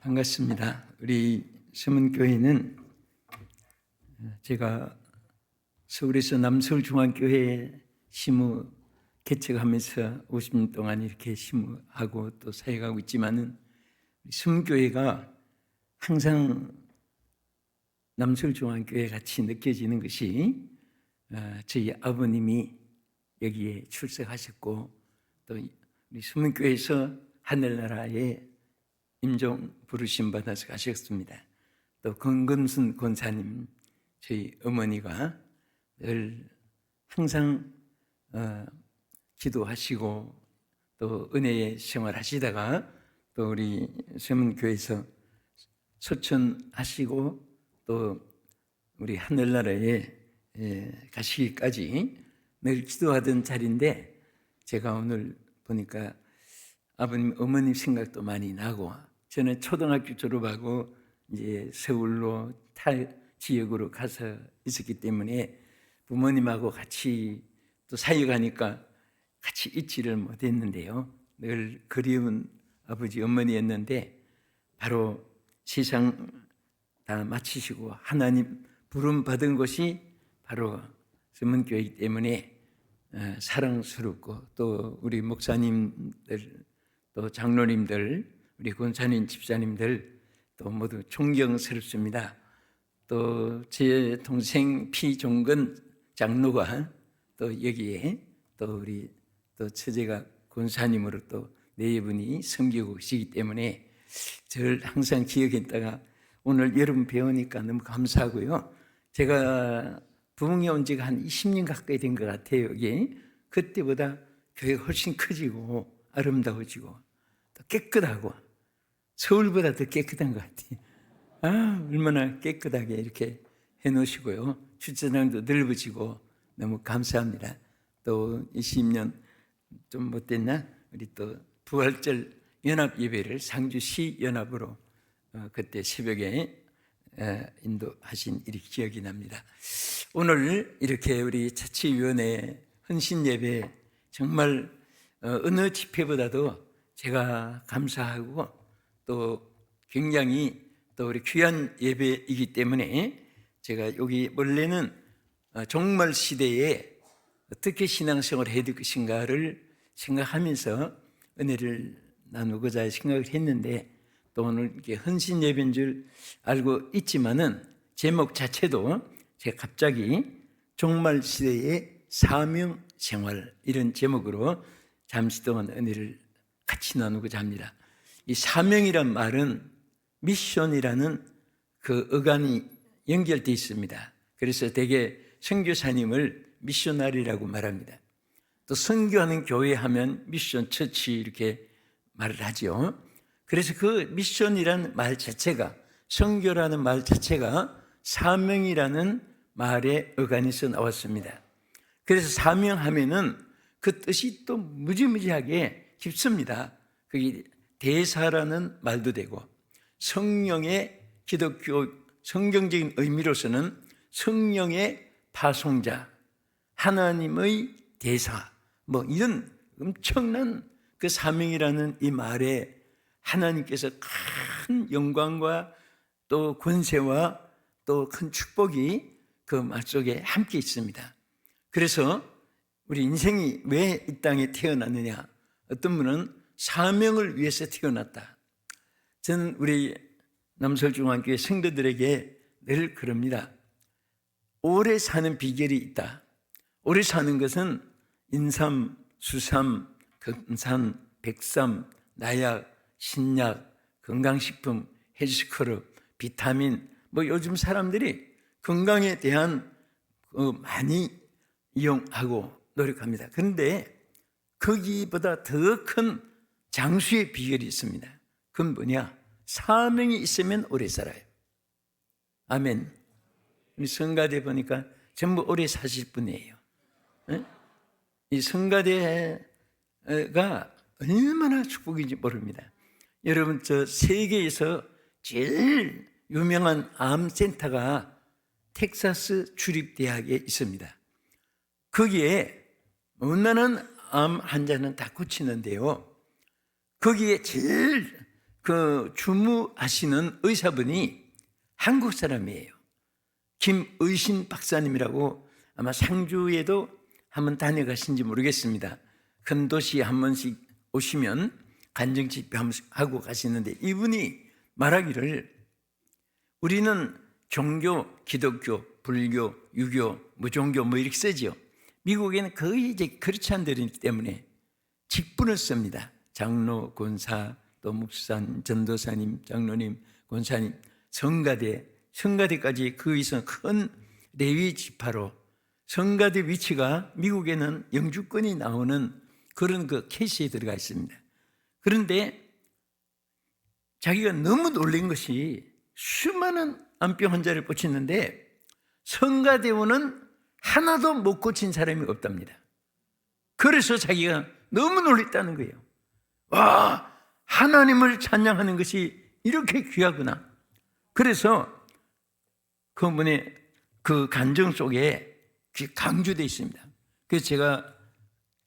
반갑습니다. 우리 서문교회는 제가 서울에서 남서울중앙교회 시무 개척하면서 50년 동안 이렇게 시무하고 또 사역하고 있지만은 서문교회가 항상 남서울중앙교회 같이 느껴지는 것이 저희 아버님이 여기에 출석하셨고 또 우리 서문교회에서 하늘나라에 임종 부르심 받아서 가셨습니다. 또 권금순 권사님 저희 어머니가 늘 항상 기도하시고 또 은혜의 생활하시다가 또 우리 서문교회에서 소천하시고 또 우리 하늘나라에 가시기까지 늘 기도하던 자리인데 제가 오늘 보니까 아버님, 어머님 생각도 많이 나고 저는 초등학교 졸업하고 이제 서울로 타 지역으로 가서 있었기 때문에 부모님하고 같이 또 사역하니까 같이 있지를 못했는데요. 늘 그리운 아버지, 어머니였는데 바로 세상 다 마치시고 하나님 부름 받은 곳이 바로 서문교회이기 때문에 사랑스럽고 또 우리 목사님들 또 장로님들 우리 권사님 집사님들 또 모두 존경스럽습니다. 또 제 동생 피종근 장로가 또 여기에 또 우리 또 처제가 권사님으로 또 네 분이 섬기고 계시기 때문에 저를 항상 기억했다가 오늘 여러분 배우니까 너무 감사하고요. 제가 부흥에 온 지가 한 20년 가까이 된 것 같아요. 여기 그때보다 교회가 훨씬 커지고 아름다워지고 또 깨끗하고 서울보다 더 깨끗한 것 같아요. 얼마나 깨끗하게 이렇게 해놓으시고요. 주차장도 넓어지고 너무 감사합니다. 또 20년 좀 못됐나? 우리 또 부활절 연합예배를 상주시 연합으로 그때 새벽에 인도하신 일이 기억이 납니다. 오늘 이렇게 우리 자치위원회 헌신예배 정말 어느 집회보다도 제가 감사하고 또 굉장히 또 우리 귀한 예배이기 때문에 제가 여기 원래는 종말 시대에 어떻게 신앙생활을 해야 될 것인가를 생각하면서 은혜를 나누고자 생각을 했는데 또 오늘 이렇게 헌신 예배인 줄 알고 있지만은 제목 자체도 제가 갑자기 종말 시대의 사명 생활 이런 제목으로 잠시 동안 은혜를 같이 나누고자 합니다. 이 사명이란 말은 미션이라는 그 어간이 연결되어 있습니다. 그래서 대개 선교사님을 미셔너리라고 말합니다. 또 선교하는 교회 하면 미션 처치 이렇게 말을 하죠. 그래서 그 미션이라는 말 자체가 선교라는 말 자체가 사명이라는 말의 어간에서 나왔습니다. 그래서 사명하면은 그 뜻이 또 무지무지하게 깊습니다. 그게 대사라는 말도 되고 성령의 기독교 성경적인 의미로서는 성령의 파송자, 하나님의 대사 뭐 이런 엄청난 그 사명이라는 이 말에 하나님께서 큰 영광과 또 권세와 또 큰 축복이 그 말 속에 함께 있습니다. 그래서 우리 인생이 왜 이 땅에 태어났느냐? 어떤 분은 사명을 위해서 태어났다. 저는 우리 남서울중앙교회 성도들에게 늘 그럽니다. 오래 사는 비결이 있다. 오래 사는 것은 인삼, 수삼, 금산, 백삼, 나약, 신약, 건강식품, 헬스클럽, 비타민 뭐 요즘 사람들이 건강에 대한 많이 이용하고 노력합니다. 그런데 거기보다 더 큰 장수의 비결이 있습니다. 그건 뭐냐? 사명이 있으면 오래 살아요. 아멘. 우리 성가대 보니까 전부 오래 사실 분이에요. 이 성가대가 얼마나 축복인지 모릅니다. 여러분 저 세계에서 제일 유명한 암센터가 텍사스 주립대학에 있습니다. 거기에 웬만한 암 환자는 다 고치는데요. 거기에 제일 그 주무하시는 의사분이 한국 사람이에요. 김의신 박사님이라고 아마 상주에도 한번 다녀가신지 모르겠습니다. 큰 도시에 한 번씩 오시면 간증집하고 가시는데 이분이 말하기를 우리는 종교, 기독교, 불교, 유교, 무종교 뭐 이렇게 쓰죠. 미국에는 거의 이제 그렇지 않은 데이기 때문에 직분을 씁니다. 장로, 권사, 또 목사님, 전도사님, 장로님, 권사님, 성가대까지 거기서 큰 레위 지파로 성가대 위치가 미국에는 영주권이 나오는 그런 그 케이스에 들어가 있습니다. 그런데 자기가 너무 놀란 것이 수많은 암병 환자를 고치는데 성가대원은 하나도 못 고친 사람이 없답니다. 그래서 자기가 너무 놀랐다는 거예요. 와, 하나님을 찬양하는 것이 이렇게 귀하구나. 그래서 그분의 그 간증 속에 강조되어 있습니다. 그래서 제가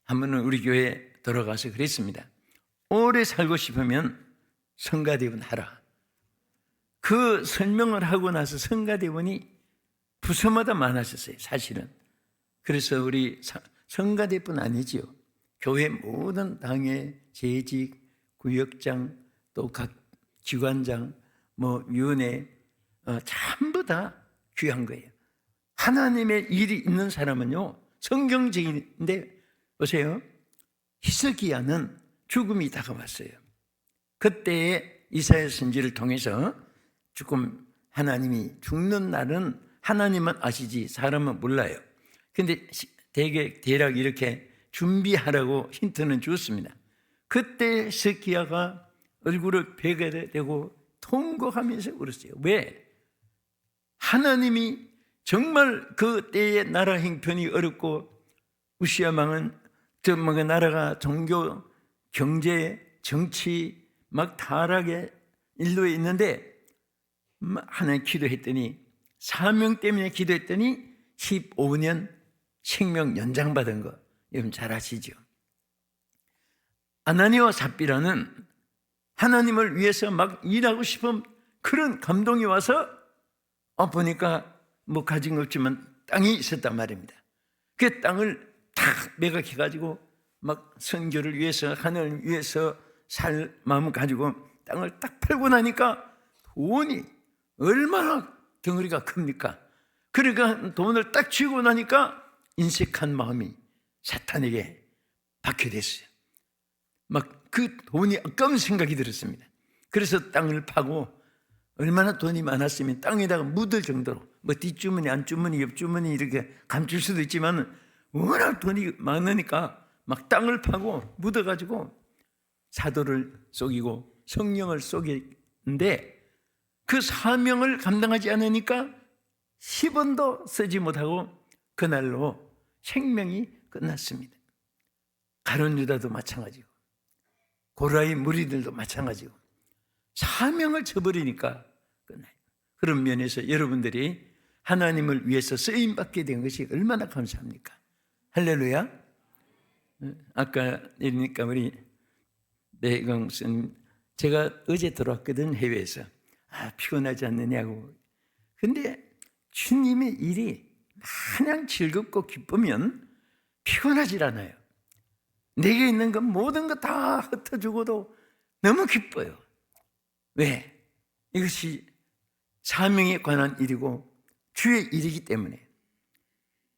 한 번은 우리 교회에 들어가서 그랬습니다. 오래 살고 싶으면 성가대원 하라. 그 설명을 하고 나서 성가대원이 부서마다 많아졌어요, 사실은. 그래서 우리 성가대뿐 아니지요. 교회 모든 당의 재직, 구역장, 또 각 기관장, 위원회 전부 다 귀한 거예요. 하나님의 일이 있는 사람은요, 성경적인데 보세요. 히스기야는 죽음이 다가왔어요. 그때에 이사야 선지를 통해서 조금 하나님이 죽는 날은 하나님은 아시지 사람은 몰라요. 근데 대략 이렇게 준비하라고 힌트는 주었습니다. 그때 히스기야가 얼굴을 베게 되고 통곡하면서 울었어요. 왜? 하나님이 정말 그 때의 나라 형편이 어렵고 우시야 왕은 나라가 종교, 경제, 정치 막 타락의 일로에 있는데 하나님 기도했더니 사명 때문에 기도했더니 15년 생명 연장받은 거 여러분 잘 아시죠? 아나니와 삽비라는 하나님을 위해서 막 일하고 싶은 그런 감동이 와서 보니까 가진 거 없지만 땅이 있었단 말입니다. 그 땅을 탁 매각해가지고 막 선교를 위해서 하나님을 위해서 살 마음을 가지고 땅을 딱 팔고 나니까 돈이 얼마나 덩어리가 큽니까? 그러니까 돈을 딱 쥐고 나니까 인색한 마음이 사탄에게 받게 됐어요. 막 그 돈이 아까운 생각이 들었습니다. 그래서 땅을 파고 얼마나 돈이 많았으면 땅에다가 묻을 정도로 뒷주머니, 안주머니, 옆주머니 이렇게 감출 수도 있지만 워낙 돈이 많으니까 막 땅을 파고 묻어가지고 사도를 속이고 성령을 속이는데 그 사명을 감당하지 않으니까 10원도 쓰지 못하고 그날로 생명이 끝났습니다. 가룟 유다도 마찬가지고 고라의 무리들도 마찬가지고 사명을 저버리니까 끝나요. 그런 면에서 여러분들이 하나님을 위해서 쓰임받게 된 것이 얼마나 감사합니까? 할렐루야. 아까 이러니까 우리 매경 스님, 제가 어제 들어왔거든, 해외에서. 피곤하지 않느냐고. 근데 주님의 일이 마냥 즐겁고 기쁘면 피곤하지 않아요. 내게 있는 건 모든 거 다 흩어주고도 너무 기뻐요. 왜? 이것이 사명에 관한 일이고 주의 일이기 때문에.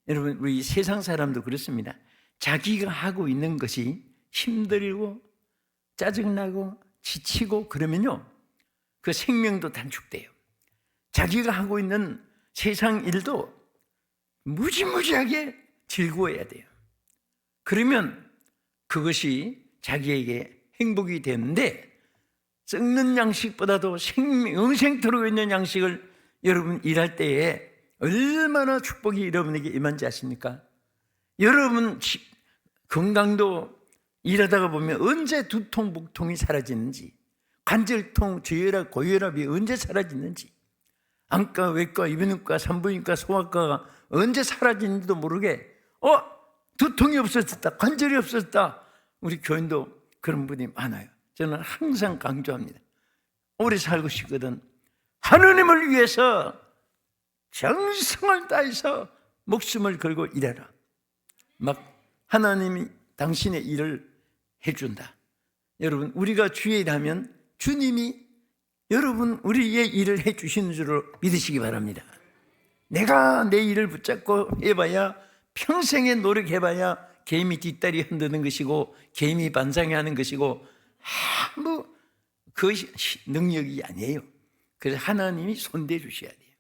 여러분, 우리 세상 사람도 그렇습니다. 자기가 하고 있는 것이 힘들고 짜증나고 지치고 그러면요, 그 생명도 단축돼요. 자기가 하고 있는 세상 일도 무지무지하게 즐거워야 돼요. 그러면 그것이 자기에게 행복이 되는데, 썩는 양식보다도 영생토록 있는 양식을 여러분 일할 때에 얼마나 축복이 여러분에게 임한지 아십니까? 여러분 건강도 일하다가 보면 언제 두통, 복통이 사라지는지, 관절통, 저혈압, 고혈압이 언제 사라지는지, 안과, 외과, 이비인후과, 산부인과, 소아과가 언제 사라지는지도 모르게 두통이 없어졌다, 관절이 없어졌다. 우리 교인도 그런 분이 많아요. 저는 항상 강조합니다. 오래 살고 싶거든. 하느님을 위해서 정성을 다해서 목숨을 걸고 일해라. 막 하나님이 당신의 일을 해준다. 여러분, 우리가 주의 일하면 주님이 여러분 우리의 일을 해주시는 줄로 믿으시기 바랍니다. 내가 내 일을 붙잡고 해봐야, 평생에 노력해봐야 개미 뒷다리 흔드는 것이고 개미 반상회하는 것이고 아무 그 능력이 아니에요. 그래서 하나님이 손대 주셔야 돼요.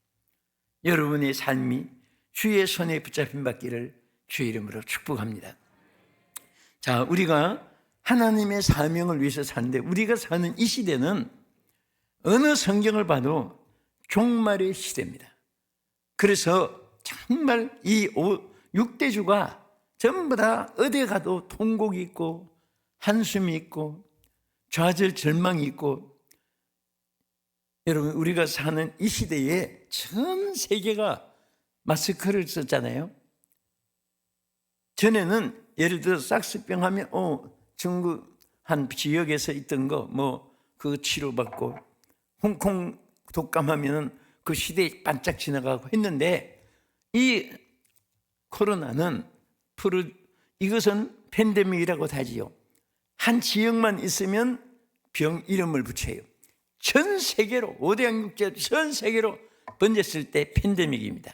여러분의 삶이 주의 손에 붙잡힌 받기를 주의 이름으로 축복합니다. 자, 우리가 하나님의 사명을 위해서 사는데, 우리가 사는 이 시대는 어느 성경을 봐도 종말의 시대입니다. 그래서 정말 이 6대주가 전부 다 어디 가도 통곡이 있고 한숨이 있고 좌절 절망이 있고, 여러분 우리가 사는 이 시대에 전 세계가 마스크를 썼잖아요. 전에는 예를 들어 삭스병 하면 중국 한 지역에서 있던 거 그 치료받고, 홍콩 독감하면 그 시대에 반짝 지나가고 했는데, 이 코로나는 이것은 팬데믹이라고 하지요. 한 지역만 있으면 병 이름을 붙여요. 전 세계로 5대 양육제 전 세계로 번졌을 때 팬데믹입니다.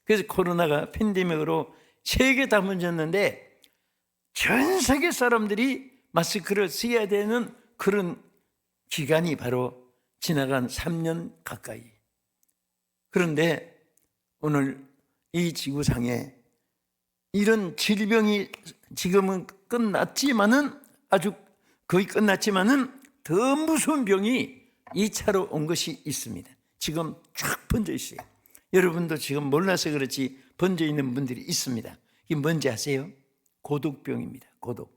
그래서 코로나가 팬데믹으로 세계 다 번졌는데, 전 세계 사람들이 마스크를 써야 되는 그런 기간이 바로 지나간 3년 가까이. 그런데 오늘 이 지구상에 이런 질병이 지금은 끝났지만은, 아주 거의 끝났지만은 더 무서운 병이 2차로 온 것이 있습니다. 지금 쫙 번져 있어요. 여러분도 지금 몰라서 그렇지 번져 있는 분들이 있습니다. 이게 뭔지 아세요? 고독병입니다. 고독.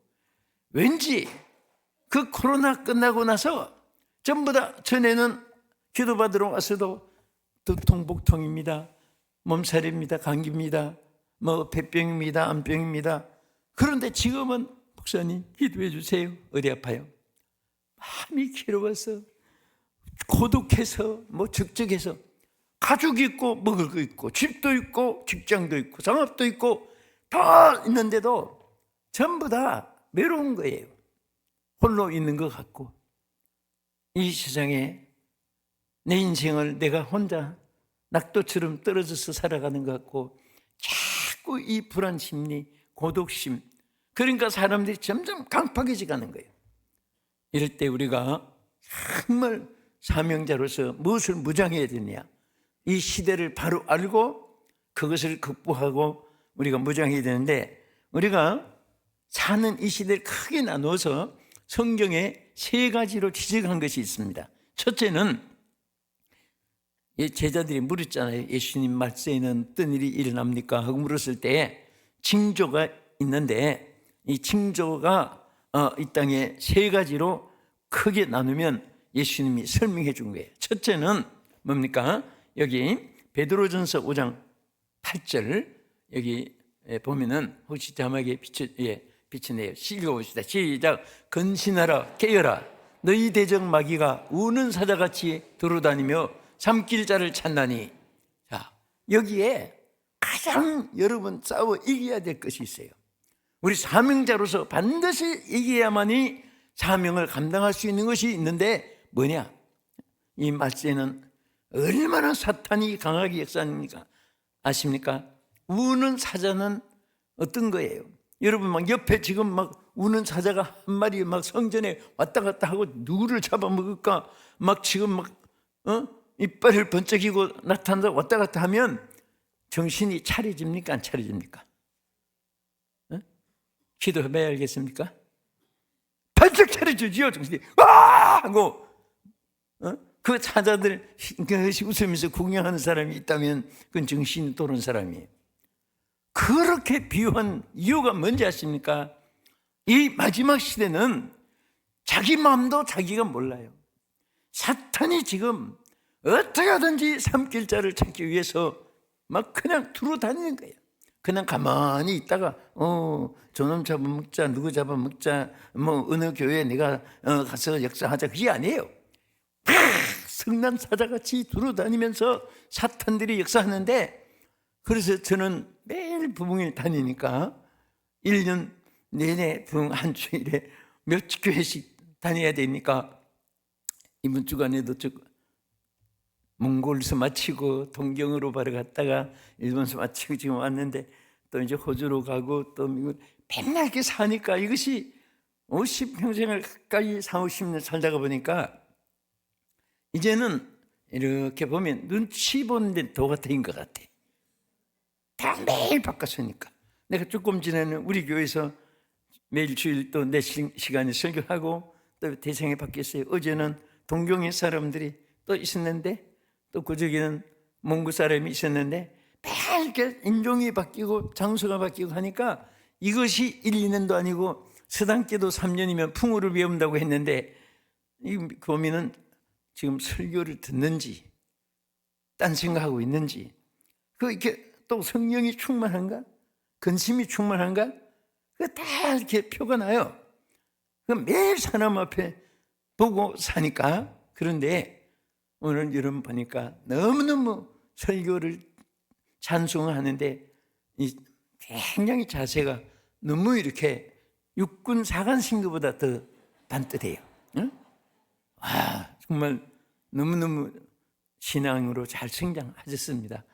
왠지 그 코로나 끝나고 나서 전부 다, 전에는 기도받으러 와서도 두통, 복통입니다, 몸살입니다, 감기입니다, 폐병입니다, 암병입니다. 그런데 지금은 목사님 기도해 주세요. 어디 아파요? 마음이 괴로워서, 고독해서, 적적해서, 가족이 있고 먹을 거 있고 집도 있고 직장도 있고 상업도 있고 다 있는데도 전부 다 외로운 거예요. 홀로 있는 것 같고, 이 세상에 내 인생을 내가 혼자 낙도처럼 떨어져서 살아가는 것 같고, 자꾸 이 불안 심리, 고독심, 그러니까 사람들이 점점 강팍해져 가는 거예요. 이럴 때 우리가 정말 사명자로서 무엇을 무장해야 되냐, 이 시대를 바로 알고 그것을 극복하고 우리가 무장해야 되는데, 우리가 사는 이 시대를 크게 나누어서 성경에 3가지로 지적한 것이 있습니다. 첫째는, 제자들이 물었잖아요. 예수님 말세에는 어떤 일이 일어납니까? 하고 물었을 때 징조가 있는데, 이 징조가 이 땅에 3가지로 크게 나누면 예수님이 설명해 준 거예요. 첫째는 뭡니까? 여기 베드로전서 5장 8절 여기 보면은, 혹시 자막에 비치네요. 읽어봅시다. 시작. 근신하라, 깨어라. 너희 대적 마귀가 우는 사자같이 돌아다니며 삼킬 자를 찾나니. 자, 여기에 가장 여러분 싸워 이겨야 될 것이 있어요. 우리 사명자로서 반드시 이겨야만이 사명을 감당할 수 있는 것이 있는데, 뭐냐? 이 말세는 얼마나 사탄이 강하게 역사합니까? 아십니까? 우는 사자는 어떤 거예요? 여러분 막 옆에 지금 막 우는 사자가 한 마리 막 성전에 왔다 갔다 하고 누구를 잡아먹을까 막 지금 막 이빨을 번쩍이고 나타나서 왔다 갔다 하면 정신이 차려집니까? 안 차려집니까? 기도해봐야 알겠습니까? 번쩍 차려주지요. 정신이 와 하고 그 사자들 웃으면서 구경하는 사람이 있다면 그건 정신이 돌은 사람이에요. 그렇게 비유한 이유가 뭔지 아십니까? 이 마지막 시대는 자기 마음도 자기가 몰라요. 사탄이 지금 어떻게 하든지 삼킬 자를 찾기 위해서 막 그냥 두루 다니는 거예요. 그냥 가만히 있다가 저놈 잡아먹자, 누구 잡아먹자, 어느 교회에 내가 가서 역사하자, 그게 아니에요. 성난사자같이 두루다니면서 사탄들이 역사하는데, 그래서 저는 매일 부흥회 다니니까 1년 내내 부흥 한 주일에 몇 교회씩 다녀야 되니까 이번 주간에도 몽골에서 마치고 동경으로 바로 갔다가 일본에서 마치고 지금 왔는데, 또 이제 호주로 가고 또 미국, 맨날 이렇게 사니까 이것이 50평생을 가까이 40-50년 살다가 보니까 이제는 이렇게 보면 눈치 보는 도가 된 것 같아. 다 매일 바꿨으니까. 내가 조금 전에는 우리 교회에서 매일 주일 또 내 시간에 설교하고 또 대상이 바뀌었어요. 어제는 동경의 사람들이 또 있었는데, 또 그저께는 몽고 사람이 있었는데, 매일 이렇게 인종이 바뀌고 장소가 바뀌고 하니까 이것이 1, 2년도 아니고 서당계도 3년이면 풍우를 배운다고 했는데, 이 고민은 지금 설교를 듣는지 딴 생각하고 있는지, 이렇게 또 성령이 충만한가, 근심이 충만한가, 그 다 이렇게 표가 나요. 매일 사람 앞에 보고 사니까. 그런데 오늘 여러분 보니까 너무너무 설교를 찬송하는데 굉장히 자세가 너무 이렇게 육군 사관 신교보다 더 반듯해요. 응? 정말 너무너무 신앙으로 잘 성장하셨습니다.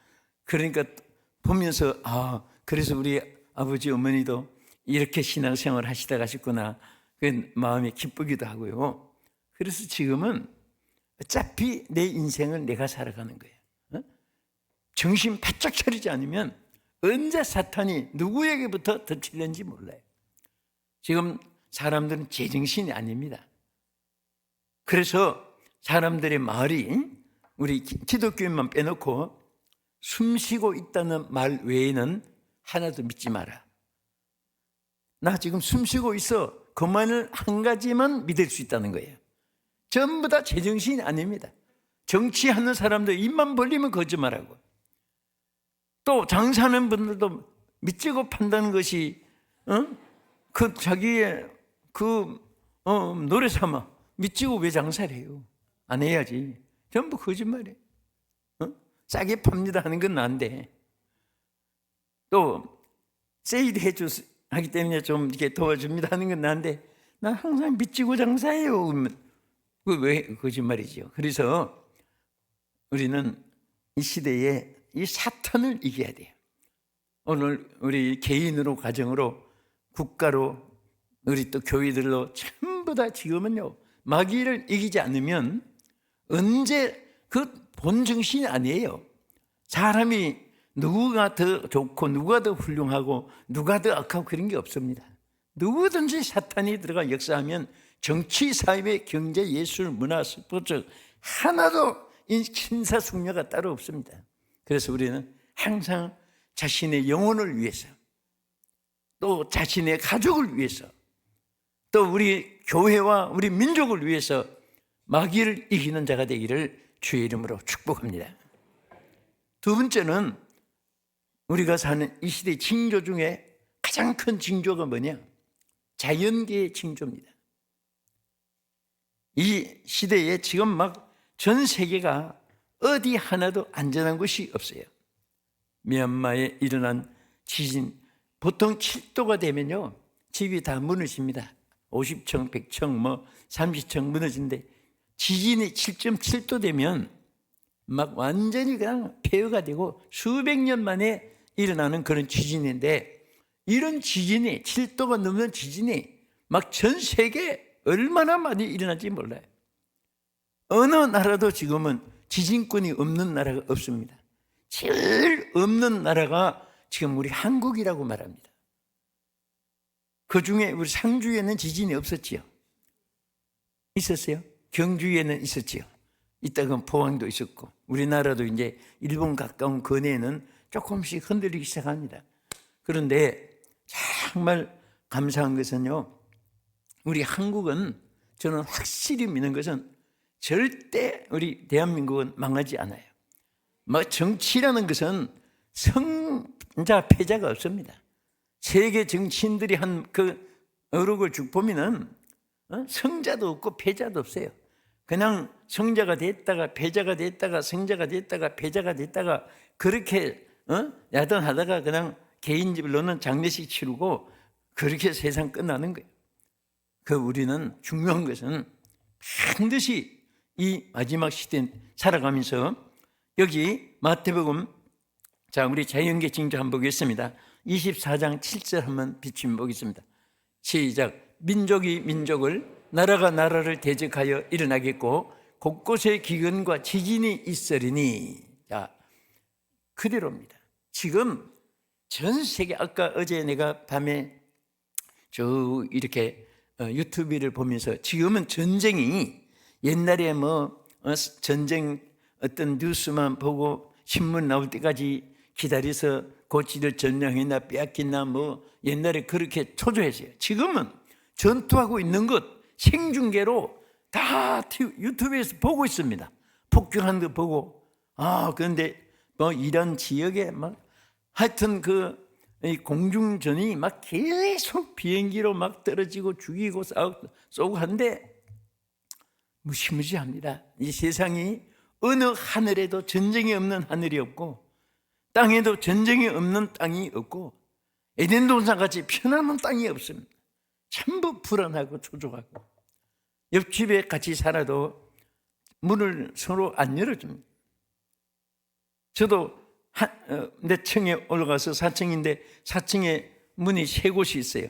그러니까 보면서 그래서 우리 아버지 어머니도 이렇게 신앙생활 하시다 가셨구나, 그 마음이 기쁘기도 하고요. 그래서 지금은 어차피 내 인생을 내가 살아가는 거예요. 정신 바짝 차리지 않으면 언제 사탄이 누구에게부터 덮칠는지 몰라요. 지금 사람들은 제정신이 아닙니다. 그래서 사람들의 말이, 우리 기독교인만 빼놓고 숨쉬고 있다는 말 외에는 하나도 믿지 마라. 나 지금 숨쉬고 있어. 그만을 한 가지만 믿을 수 있다는 거예요. 전부 다 제정신이 아닙니다. 정치하는 사람들 입만 벌리면 거짓말하고, 또 장사하는 분들도 믿지고 판다는 것이 그 자기의 노래 삼아 믿지고 왜 장사를 해요? 안 해야지. 전부 거짓말이에요. 싸게 팝니다 하는 건 난데, 또 세일 하기 때문에 좀 이렇게 도와줍니다 하는 건 난데, 난 항상 믿지고 장사해요. 그 왜 거짓말이죠? 그래서 우리는 이 시대에 이 사탄을 이겨야 돼요. 오늘 우리 개인으로, 가정으로, 국가로, 우리 또 교회들로 전부 다 지금은요, 마귀를 이기지 않으면 언제 본정신이 아니에요. 사람이 누구가 더 좋고 누가 더 훌륭하고 누가 더 악하고 그런 게 없습니다. 누구든지 사탄이 들어가 역사하면 정치, 사회, 경제, 예술, 문화, 스포츠 하나도 심사숙녀가 따로 없습니다. 그래서 우리는 항상 자신의 영혼을 위해서, 또 자신의 가족을 위해서, 또 우리 교회와 우리 민족을 위해서 마귀를 이기는 자가 되기를 주의 이름으로 축복합니다. 두 번째는 우리가 사는 이 시대의 징조 중에 가장 큰 징조가 뭐냐? 자연계의 징조입니다. 이 시대에 지금 막 전 세계가 어디 하나도 안전한 곳이 없어요. 미얀마에 일어난 지진, 보통 7도가 되면요, 집이 다 무너집니다. 50층, 100층, 30층 무너진데, 지진이 7.7도 되면 막 완전히 그냥 폐허가 되고 수백 년 만에 일어나는 그런 지진인데, 이런 지진이, 7도가 넘는 지진이 막 전 세계에 얼마나 많이 일어날지 몰라요. 어느 나라도 지금은 지진권이 없는 나라가 없습니다. 제일 없는 나라가 지금 우리 한국이라고 말합니다. 그 중에 우리 상주에는 지진이 없었지요. 있었어요? 경주에는 있었지요. 이따가 포항도 있었고, 우리나라도 이제 일본 가까운 근해에는 조금씩 흔들리기 시작합니다. 그런데 정말 감사한 것은요, 우리 한국은, 저는 확실히 믿는 것은 절대 우리 대한민국은 망하지 않아요. 정치라는 것은 성자 패자가 없습니다. 세계 정치인들이 한 어록을 쭉 보면은 성자도 없고 패자도 없어요. 그냥 성자가 됐다가 배자가 됐다가 성자가 됐다가 배자가 됐다가 그렇게 야단하다가 그냥 개인 집으로는 장례식 치르고 그렇게 세상 끝나는 거예요. 우리는 중요한 것은 반드시 이 마지막 시대 살아가면서 여기 마태복음, 자 우리 자연계 징조 한번 보겠습니다. 24장 7절 한번 비추면 보겠습니다. 시작. 민족이 민족을, 나라가 나라를 대적하여 일어나겠고 곳곳에 기근과 지진이 있으리니. 자, 그대로입니다. 지금 전 세계, 아까 어제 내가 밤에 저 이렇게 유튜브를 보면서 지금은 전쟁이, 옛날에 전쟁 어떤 뉴스만 보고 신문 나올 때까지 기다려서 고지를 점령했나 빼앗겼나 옛날에 그렇게 초조했어요. 지금은 전투하고 있는 것 생중계로 다 유튜브에서 보고 있습니다. 폭격하는 거 보고. 그런데 이런 지역에 하여튼 이 공중전이 계속 비행기로 떨어지고 죽이고 쏘고 하는데 무시무시합니다. 이 세상이 어느 하늘에도 전쟁이 없는 하늘이 없고 땅에도 전쟁이 없는 땅이 없고 에덴 동산같이 편안한 땅이 없습니다. 전부 불안하고 초조하고 옆집에 같이 살아도 문을 서로 안 열어줍니다. 저도 내 층에 올라가서 4층인데 4층에 문이 3곳이 있어요.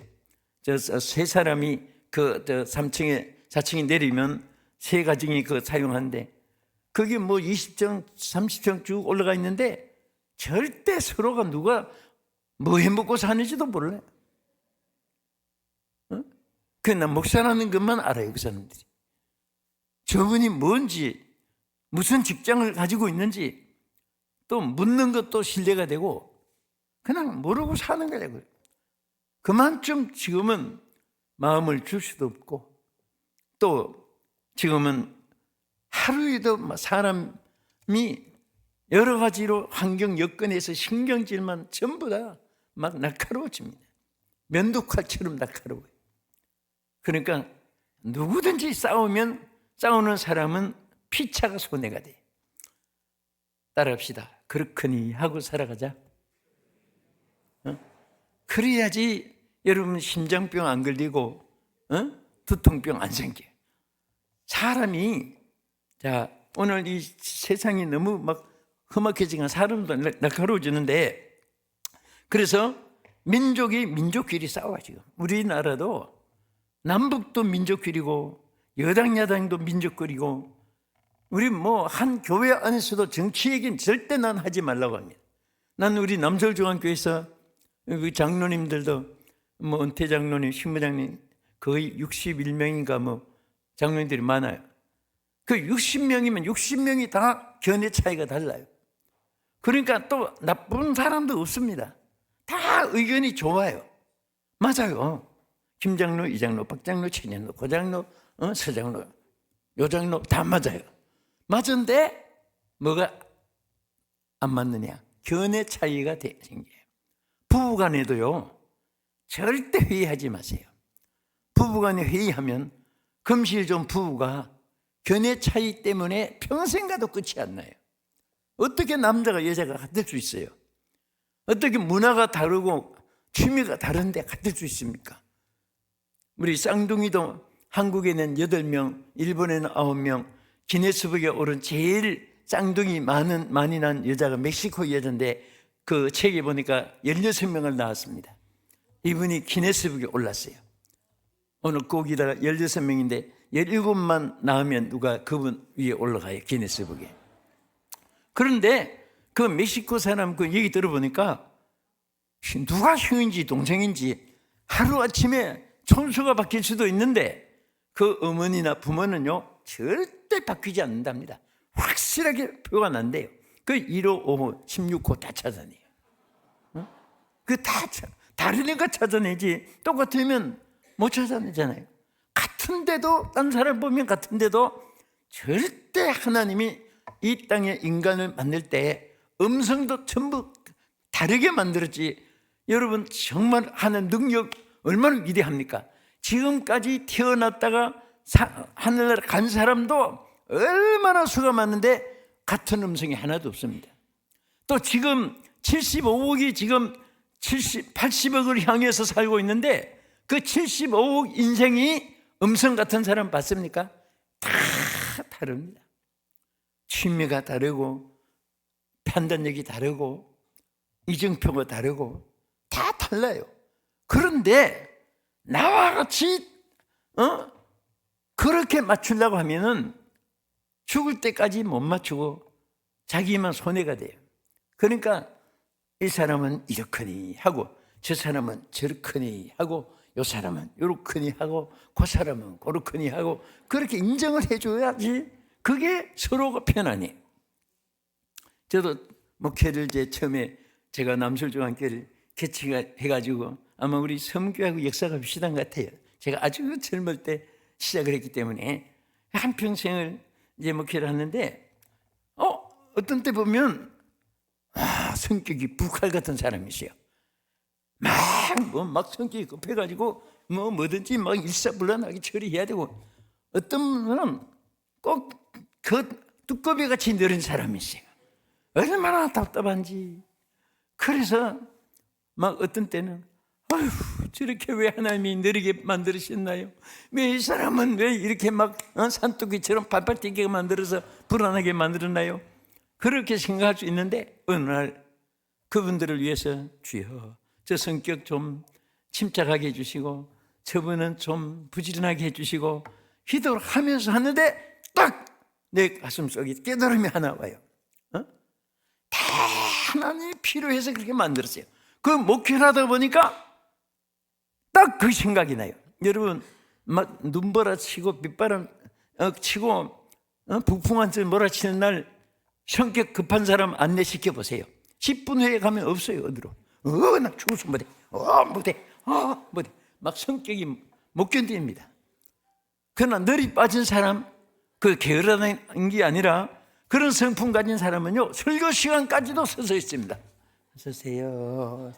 세 사람이 3층에 4층에 내리면 3가정이 사용하는데 거기 20층 30층 쭉 올라가 있는데 절대 서로가 누가 해먹고 사는지도 몰라요. 그냥 목사라는 것만 알아요. 그 사람들이 저분이 뭔지, 무슨 직장을 가지고 있는지 또 묻는 것도 신뢰가 되고 그냥 모르고 사는 거예요. 그만큼 지금은 마음을 줄 수도 없고 또 지금은 하루에도 사람이 여러 가지로 환경 여건에서 신경질만 전부 다 날카로워집니다. 면도칼처럼 날카로워요. 그러니까 누구든지 싸우는 사람은 피차가 손해가 돼요. 따라합시다. 그렇거니 하고 살아가자. 그래야지 여러분 심장병 안 걸리고 두통병 안 생겨요. 사람이 오늘 이 세상이 너무 험악해지니까 사람도 날카로워지는데 그래서 민족이 민족끼리 싸워. 지금 우리나라도 남북도 민족끼리고 여당 야당도 민족끼리고 우리 한 교회 안에서도 정치 얘기는 절대 난 하지 말라고 합니다. 난 우리 남서울중앙교회에서 그 장로님들도 은퇴 장로님, 신부장님 거의 61명인가 장로님들이 많아요. 그 60명이면 60명이 다 견해 차이가 달라요. 그러니까 또 나쁜 사람도 없습니다. 다 의견이 좋아요. 맞아요. 김장로, 이장로, 박장로, 최장로, 고장로, 서장로, 요장로 다 맞아요. 맞은데 뭐가 안 맞느냐? 견해 차이가 생겨요. 부부간에도요. 절대 회의하지 마세요. 부부간에 회의하면 금실 좀 부부가 견해 차이 때문에 평생 가도 끝이 안 나요. 어떻게 남자가 여자가 같을 수 있어요? 어떻게 문화가 다르고 취미가 다른데 같을 수 있습니까? 우리 쌍둥이도 한국에는 8명, 일본에는 9명, 기네스북에 오른 제일 쌍둥이 많이 난 여자가 멕시코 여자인데 그 책에 보니까 16명을 낳았습니다. 이분이 기네스북에 올랐어요. 오늘 거기다가 16명인데 17만 낳으면 누가 그분 위에 올라가요. 기네스북에. 그런데 그 멕시코 사람 그 얘기 들어보니까 누가 형인지 동생인지 하루아침에 총수가 바뀔 수도 있는데 그 어머니나 부모는요 절대 바뀌지 않는답니다. 확실하게 표가 난대요. 그 1호, 5호, 16호 다 찾아내요. 다르니까 찾아내지 똑같으면 못 찾아내잖아요. 같은데도 딴 사람 보면 같은데도 절대 하나님이 이 땅에 인간을 만들 때 음성도 전부 다르게 만들었지. 여러분 정말 하는 능력 얼마나 위대합니까? 지금까지 태어났다가 하늘나라 간 사람도 얼마나 수가 많은데 같은 음성이 하나도 없습니다. 또 지금 75억이 지금 80억을 향해서 살고 있는데 그 75억 인생이 음성 같은 사람 봤습니까? 다 다릅니다. 취미가 다르고 판단력이 다르고 이정표가 다르고 다 달라요. 그런데 나와 같이 그렇게 맞추려고 하면은 죽을 때까지 못 맞추고 자기만 손해가 돼요. 그러니까 이 사람은 이렇거니 하고 저 사람은 저렇거니 하고 요 사람은 요렇거니 하고 그 사람은 그렇거니 하고 그렇게 인정을 해줘야지 그게 서로가 편하니. 저도 목회를 처음에 제가 남술중앙교회를 개척해가지고 아마 우리 섬교하고 역사가 비슷한 것 같아요. 제가 아주 젊을 때 시작을 했기 때문에 한평생을 목회를 하는데 어떤 때 보면 성격이 불칼 같은 사람이세요. 막 성격이 급해가지고 뭐든지 막 일사불란하게 처리해야 되고 어떤 분은 꼭 그 두꺼비 같이 느린 사람이세요. 얼마나 답답한지. 그래서 막 어떤 때는 아휴 저렇게 왜 하나님이 느리게 만들으셨나요? 왜 이 사람은 왜 이렇게 막 산토끼처럼 발발 뛰게 만들어서 불안하게 만들었나요? 그렇게 생각할 수 있는데 어느 날 그분들을 위해서 주여 저 성격 좀 침착하게 해주시고 저분은 좀 부지런하게 해주시고 기도를 하면서 하는데 딱 내 가슴속에 깨달음이 하나 와요. 다 하나님이 필요해서 그렇게 만들었어요. 그 목회를 하다 보니까 딱 그 생각이 나요. 여러분 막 눈보라 치고 빗바람 치고 북풍한 줄 몰아치는 날 성격 급한 사람 안내시켜 보세요. 10분 후에 가면 없어요. 어디로 나 죽어서 못해 못해 막 성격이 못 견딥니다. 그러나 널이 빠진 사람 그 게으르다는 게 아니라 그런 성품 가진 사람은요 설교 시간까지도 서서 있습니다. 서세요.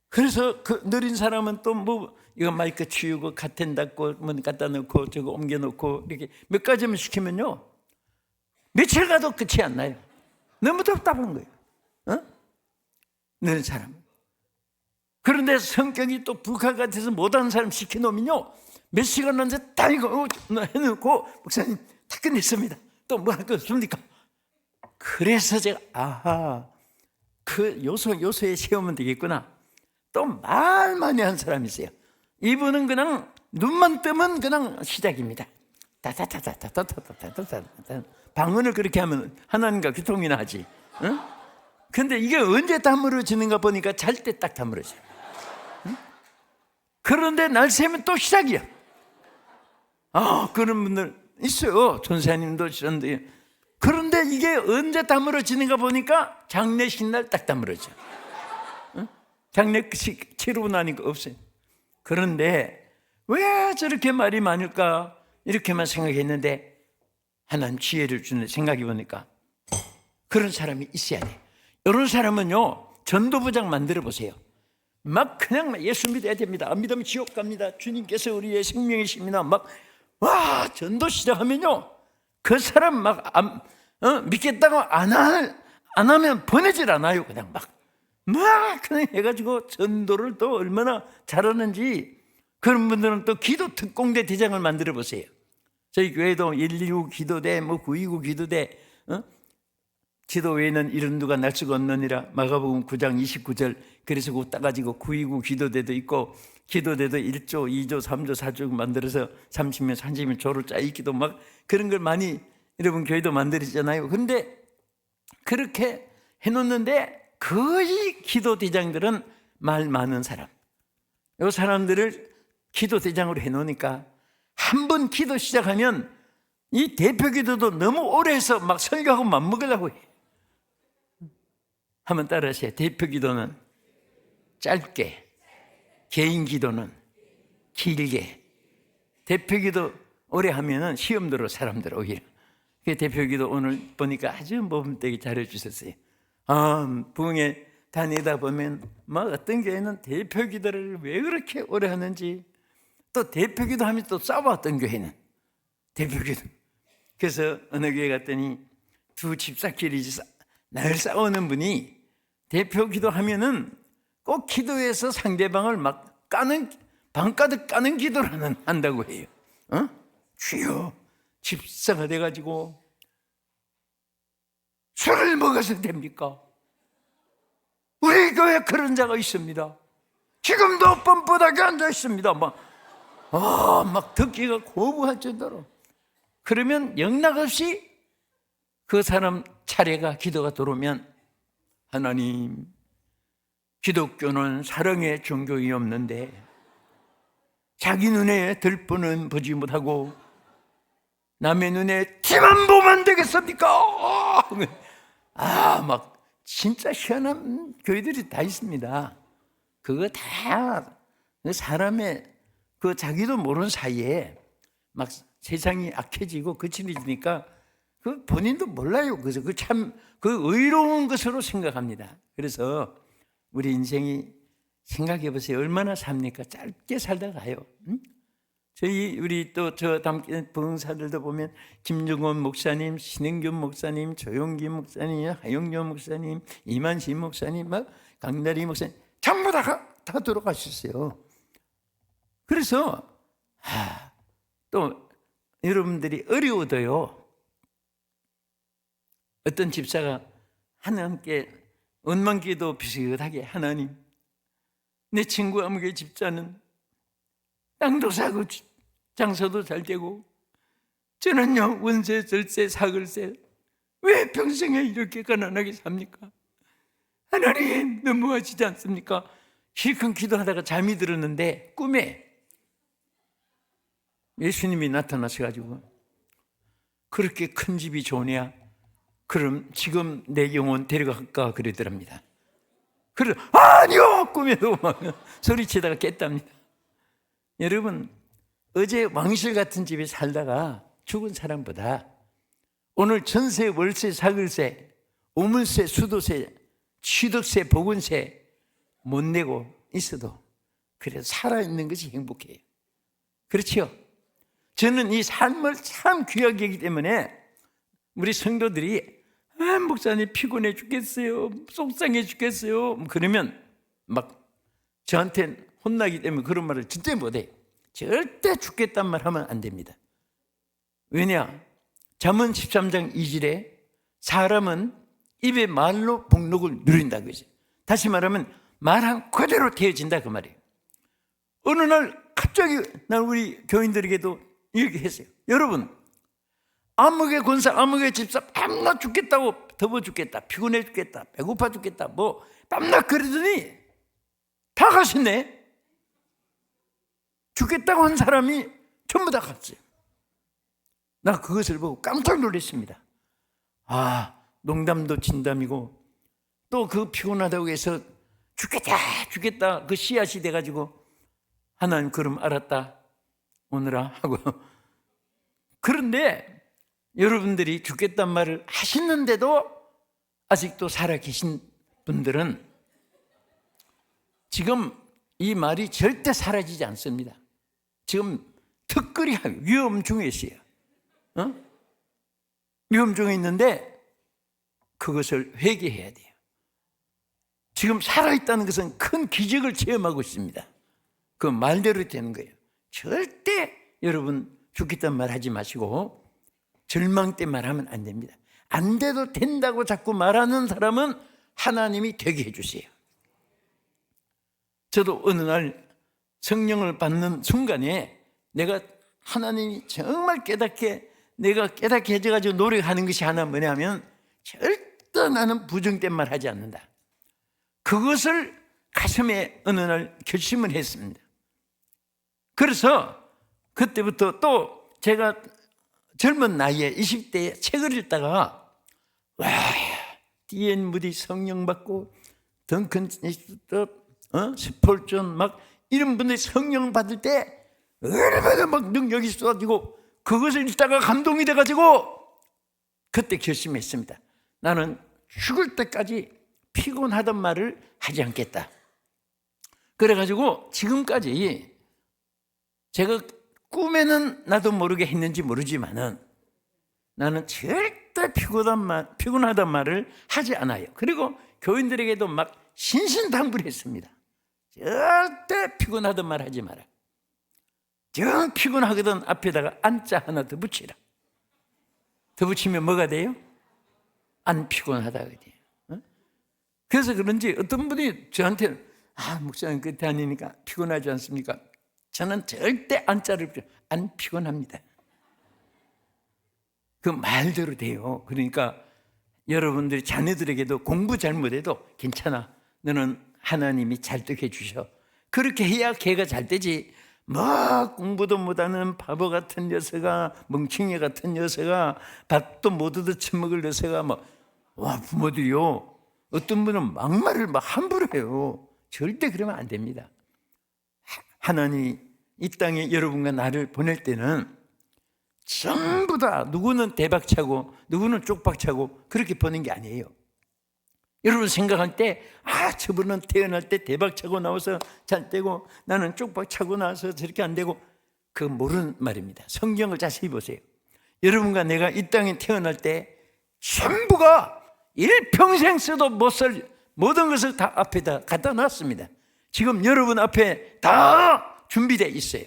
그래서 그 느린 사람은 또 이거 마이크 치우고 카텐 닫고 문 갖다 놓고 저거 옮겨 놓고 이렇게 몇 가지만 시키면요 며칠 가도 끝이 안 나요. 너무 답답한 거예요. 느린 사람. 그런데 성격이 또 불칼 같아서 못하는 사람 시켜놓으면요 몇 시간 언제 딱 이거 해놓고 목사님 다 끝냈습니다. 또 뭐 할 거 없습니까? 그래서 제가 그 요소에 세우면 되겠구나. 또 말 많이 한 사람이 있어요. 이분은 그냥 눈만 뜨면 그냥 시작입니다. 따따따따따따따따따 방언을 그렇게 하면 하나님과 교통이나 하지. 근데 이게 언제 다물어지는가 보니까 잘 때 딱 다물어져요. 그런데 날 새면 또 시작이야. 그런 분들 있어요. 전사님도 있었는데. 그런데 이게 언제 다물어지는가 보니까 장례식 날 딱 다물어져. 장례식 치르고 나니까 없어요. 그런데 왜 저렇게 말이 많을까 이렇게만 생각했는데 하나님 지혜를 주는 생각해 보니까 그런 사람이 있어야 돼. 이런 사람은요 전도부장 만들어 보세요. 막 그냥 예수 믿어야 됩니다. 안 믿으면 지옥 갑니다. 주님께서 우리의 생명이십니다. 와 전도 시작하면요 그 사람 믿겠다고 안 하면 보내질 않아요. 그냥 그냥 해가지고 전도를 또 얼마나 잘하는지. 그런 분들은 또 기도 특공대 대장을 만들어 보세요. 저희 교회도 119 기도대 929 기도대 지도 외에는 이런 누가 날 수가 없느니라 마가복음 9장 29절. 그래서 그거 따가지고 929 기도대도 있고 기도대도 1조 2조 3조 4조 만들어서 30명 30명 조를 짜 있기도 그런 걸 많이 여러분 교회도 만들었잖아요. 그런데 그렇게 해놓는데 거의 기도대장들은 말 많은 사람, 이 사람들을 기도대장으로 해놓으니까 한 번 기도 시작하면 이 대표 기도도 너무 오래 해서 설교하고 맘먹으려고 해. 한번 따라하세요. 대표 기도는 짧게, 개인 기도는 길게. 대표 기도 오래 하면은 시험 들어 사람들 오히려. 그 대표 기도 오늘 보니까 아주 모범되게 잘해주셨어요. 부흥회 다니다 보면 어떤 교회는 대표 기도를 왜 그렇게 오래 하는지, 또 대표 기도 하면 또 싸워. 어떤 교회는 대표기도. 그래서 어느 교회 갔더니 두 집사끼리 늘 싸우는 분이 대표기도 하면은 꼭 기도해서 상대방을 막 까는, 방가득 까는 기도를 한다고 해요. 주여, 집사가 돼가지고 술을 먹어서 됩니까? 우리 교회에 그런 자가 있습니다. 지금도 뻔뻔하게 앉아 있습니다. 막 듣기가 거부할 정도로. 그러면 영락없이 그 사람 차례가 기도가 들어오면, 하나님, 기독교는 사랑의 종교이 없는데 자기 눈에 들보는 보지 못하고 남의 눈에 티만 보면 되겠습니까? 막 진짜 희한한 교회들이 다 있습니다. 그거 다 사람의 그 자기도 모르는 사이에 막 세상이 악해지고 거칠어지니까 그 본인도 몰라요. 그래서 그 의로운 것으로 생각합니다. 그래서 우리 인생이 생각해 보세요. 얼마나 삽니까? 짧게 살다 가요. 우리 또 저 담임 봉사들도 보면 김정원 목사님, 신흥균 목사님, 조용기 목사님, 하영료 목사님, 이만신 목사님, 막 강다리 목사님 전부 다 돌아가셨어요. 그래서 또 여러분들이 어려워도요. 어떤 집사가 하나님께 원망기도 비슷하게, 하나님, 내 친구 아무개 집사는 땅도 사고 장사도 잘 되고 저는요 원세, 절세, 사글세 왜 평생에 이렇게 가난하게 삽니까? 하나님 너무하시지 않습니까? 실컷 기도하다가 잠이 들었는데 꿈에 예수님이 나타나셔가지고 그렇게 큰 집이 좋으냐? 그럼 지금 내 영혼 데려갈까? 그러더랍니다. 그래서 아니요! 꿈에도 막 소리치다가 깼답니다. 여러분, 어제 왕실 같은 집에 살다가 죽은 사람보다 오늘 전세, 월세, 사글세, 오물세, 수도세, 취득세, 보건세 못 내고 있어도 그래도 살아있는 것이 행복해요. 그렇죠? 저는 이 삶을 참 귀하게 하기 때문에 우리 성도들이 목사님 피곤해 죽겠어요, 속상해 죽겠어요 그러면 막 저한테 혼나기 때문에 그런 말을 진짜 못해요. 절대 죽겠단 말 하면 안 됩니다. 왜냐? 잠언 13장 2절에 사람은 입의 말로 복록을 누린다고 했어요. 다시 말하면 말한 그대로 되어진다 그 말이에요. 어느 날 갑자기 난 우리 교인들에게도 이렇게 했어요. 여러분, 아무개 권사, 아무개 집사 밤낮 죽겠다고, 더워 죽겠다, 피곤해 죽겠다, 배고파 죽겠다, 뭐 밤낮 그러더니 다 가셨네. 죽겠다고 한 사람이 전부 다 갔어요. 나 그것을 보고 깜짝 놀랐습니다. 농담도 진담이고 또 그 피곤하다고 해서 죽겠다 그 씨앗이 돼가지고 하나님 그럼 알았다 오느라 하고. 그런데 여러분들이 죽겠단 말을 하시는데도 아직도 살아계신 분들은 지금 이 말이 절대 사라지지 않습니다. 지금 특별히 위험 중에 있어요. 위험 중에 있는데 그것을 회개해야 돼요. 지금 살아있다는 것은 큰 기적을 체험하고 있습니다. 그 말대로 되는 거예요. 절대 여러분 죽겠단 말 하지 마시고 절망 때 말하면 안 됩니다. 안 돼도 된다고 자꾸 말하는 사람은 하나님이 되게 해주세요. 저도 어느 날 성령을 받는 순간에 내가 하나님이 정말 내가 깨닫게 해줘가지고 노력하는 것이 하나 뭐냐면 절대 나는 부정된 말 하지 않는다. 그것을 가슴에 어느 날 결심을 했습니다. 그래서 그때부터 또 제가 젊은 나이에 20대에 책을 읽다가 D.N. 무디 성령 받고 덩컨 스폴전 막 이런 분들이 성령 받을 때 얼마나 막 능력이 쏟아지고 그것을 읽다가 감동이 돼가지고 그때 결심했습니다. 나는 죽을 때까지 피곤하던 말을 하지 않겠다. 그래가지고 지금까지 제가 꿈에는 나도 모르게 했는지 모르지만은 나는 절대 피곤하단 말을 하지 않아요. 그리고 교인들에게도 막 신신당부했습니다. 절대 피곤하단 말 하지 마라. 정 피곤하거든 앞에다가 안자 하나 더 붙이라. 더 붙이면 뭐가 돼요? 안 피곤하다 그래요. 그래서 그런지 어떤 분이 저한테 목사님 그때 다니니까 피곤하지 않습니까? 저는 절대 안자를 안 피곤합니다. 그 말대로 돼요. 그러니까 여러분들이 자녀들에게도 공부 잘못해도 괜찮아. 너는 하나님이 잘 되게 해주셔. 그렇게 해야 걔가 잘 되지. 막 공부도 못하는 바보 같은 녀석아, 멍청이 같은 녀석아, 밥도 못 얻어 처먹을 녀석아, 부모들이요. 어떤 분은 막말을 막 함부로 해요. 절대 그러면 안 됩니다. 하나님이 이 땅에 여러분과 나를 보낼 때는 전부 다 누구는 대박차고 누구는 쪽박차고 그렇게 보는 게 아니에요. 여러분 생각할 때 저분은 태어날 때 대박차고 나와서 잘 되고 나는 쪽박차고 나와서 저렇게 안 되고 그거 모르는 말입니다. 성경을 자세히 보세요. 여러분과 내가 이 땅에 태어날 때 전부가 일평생 써도 못 쓸 모든 것을 다 앞에다 갖다 놨습니다. 지금 여러분 앞에 다 준비되어 있어요.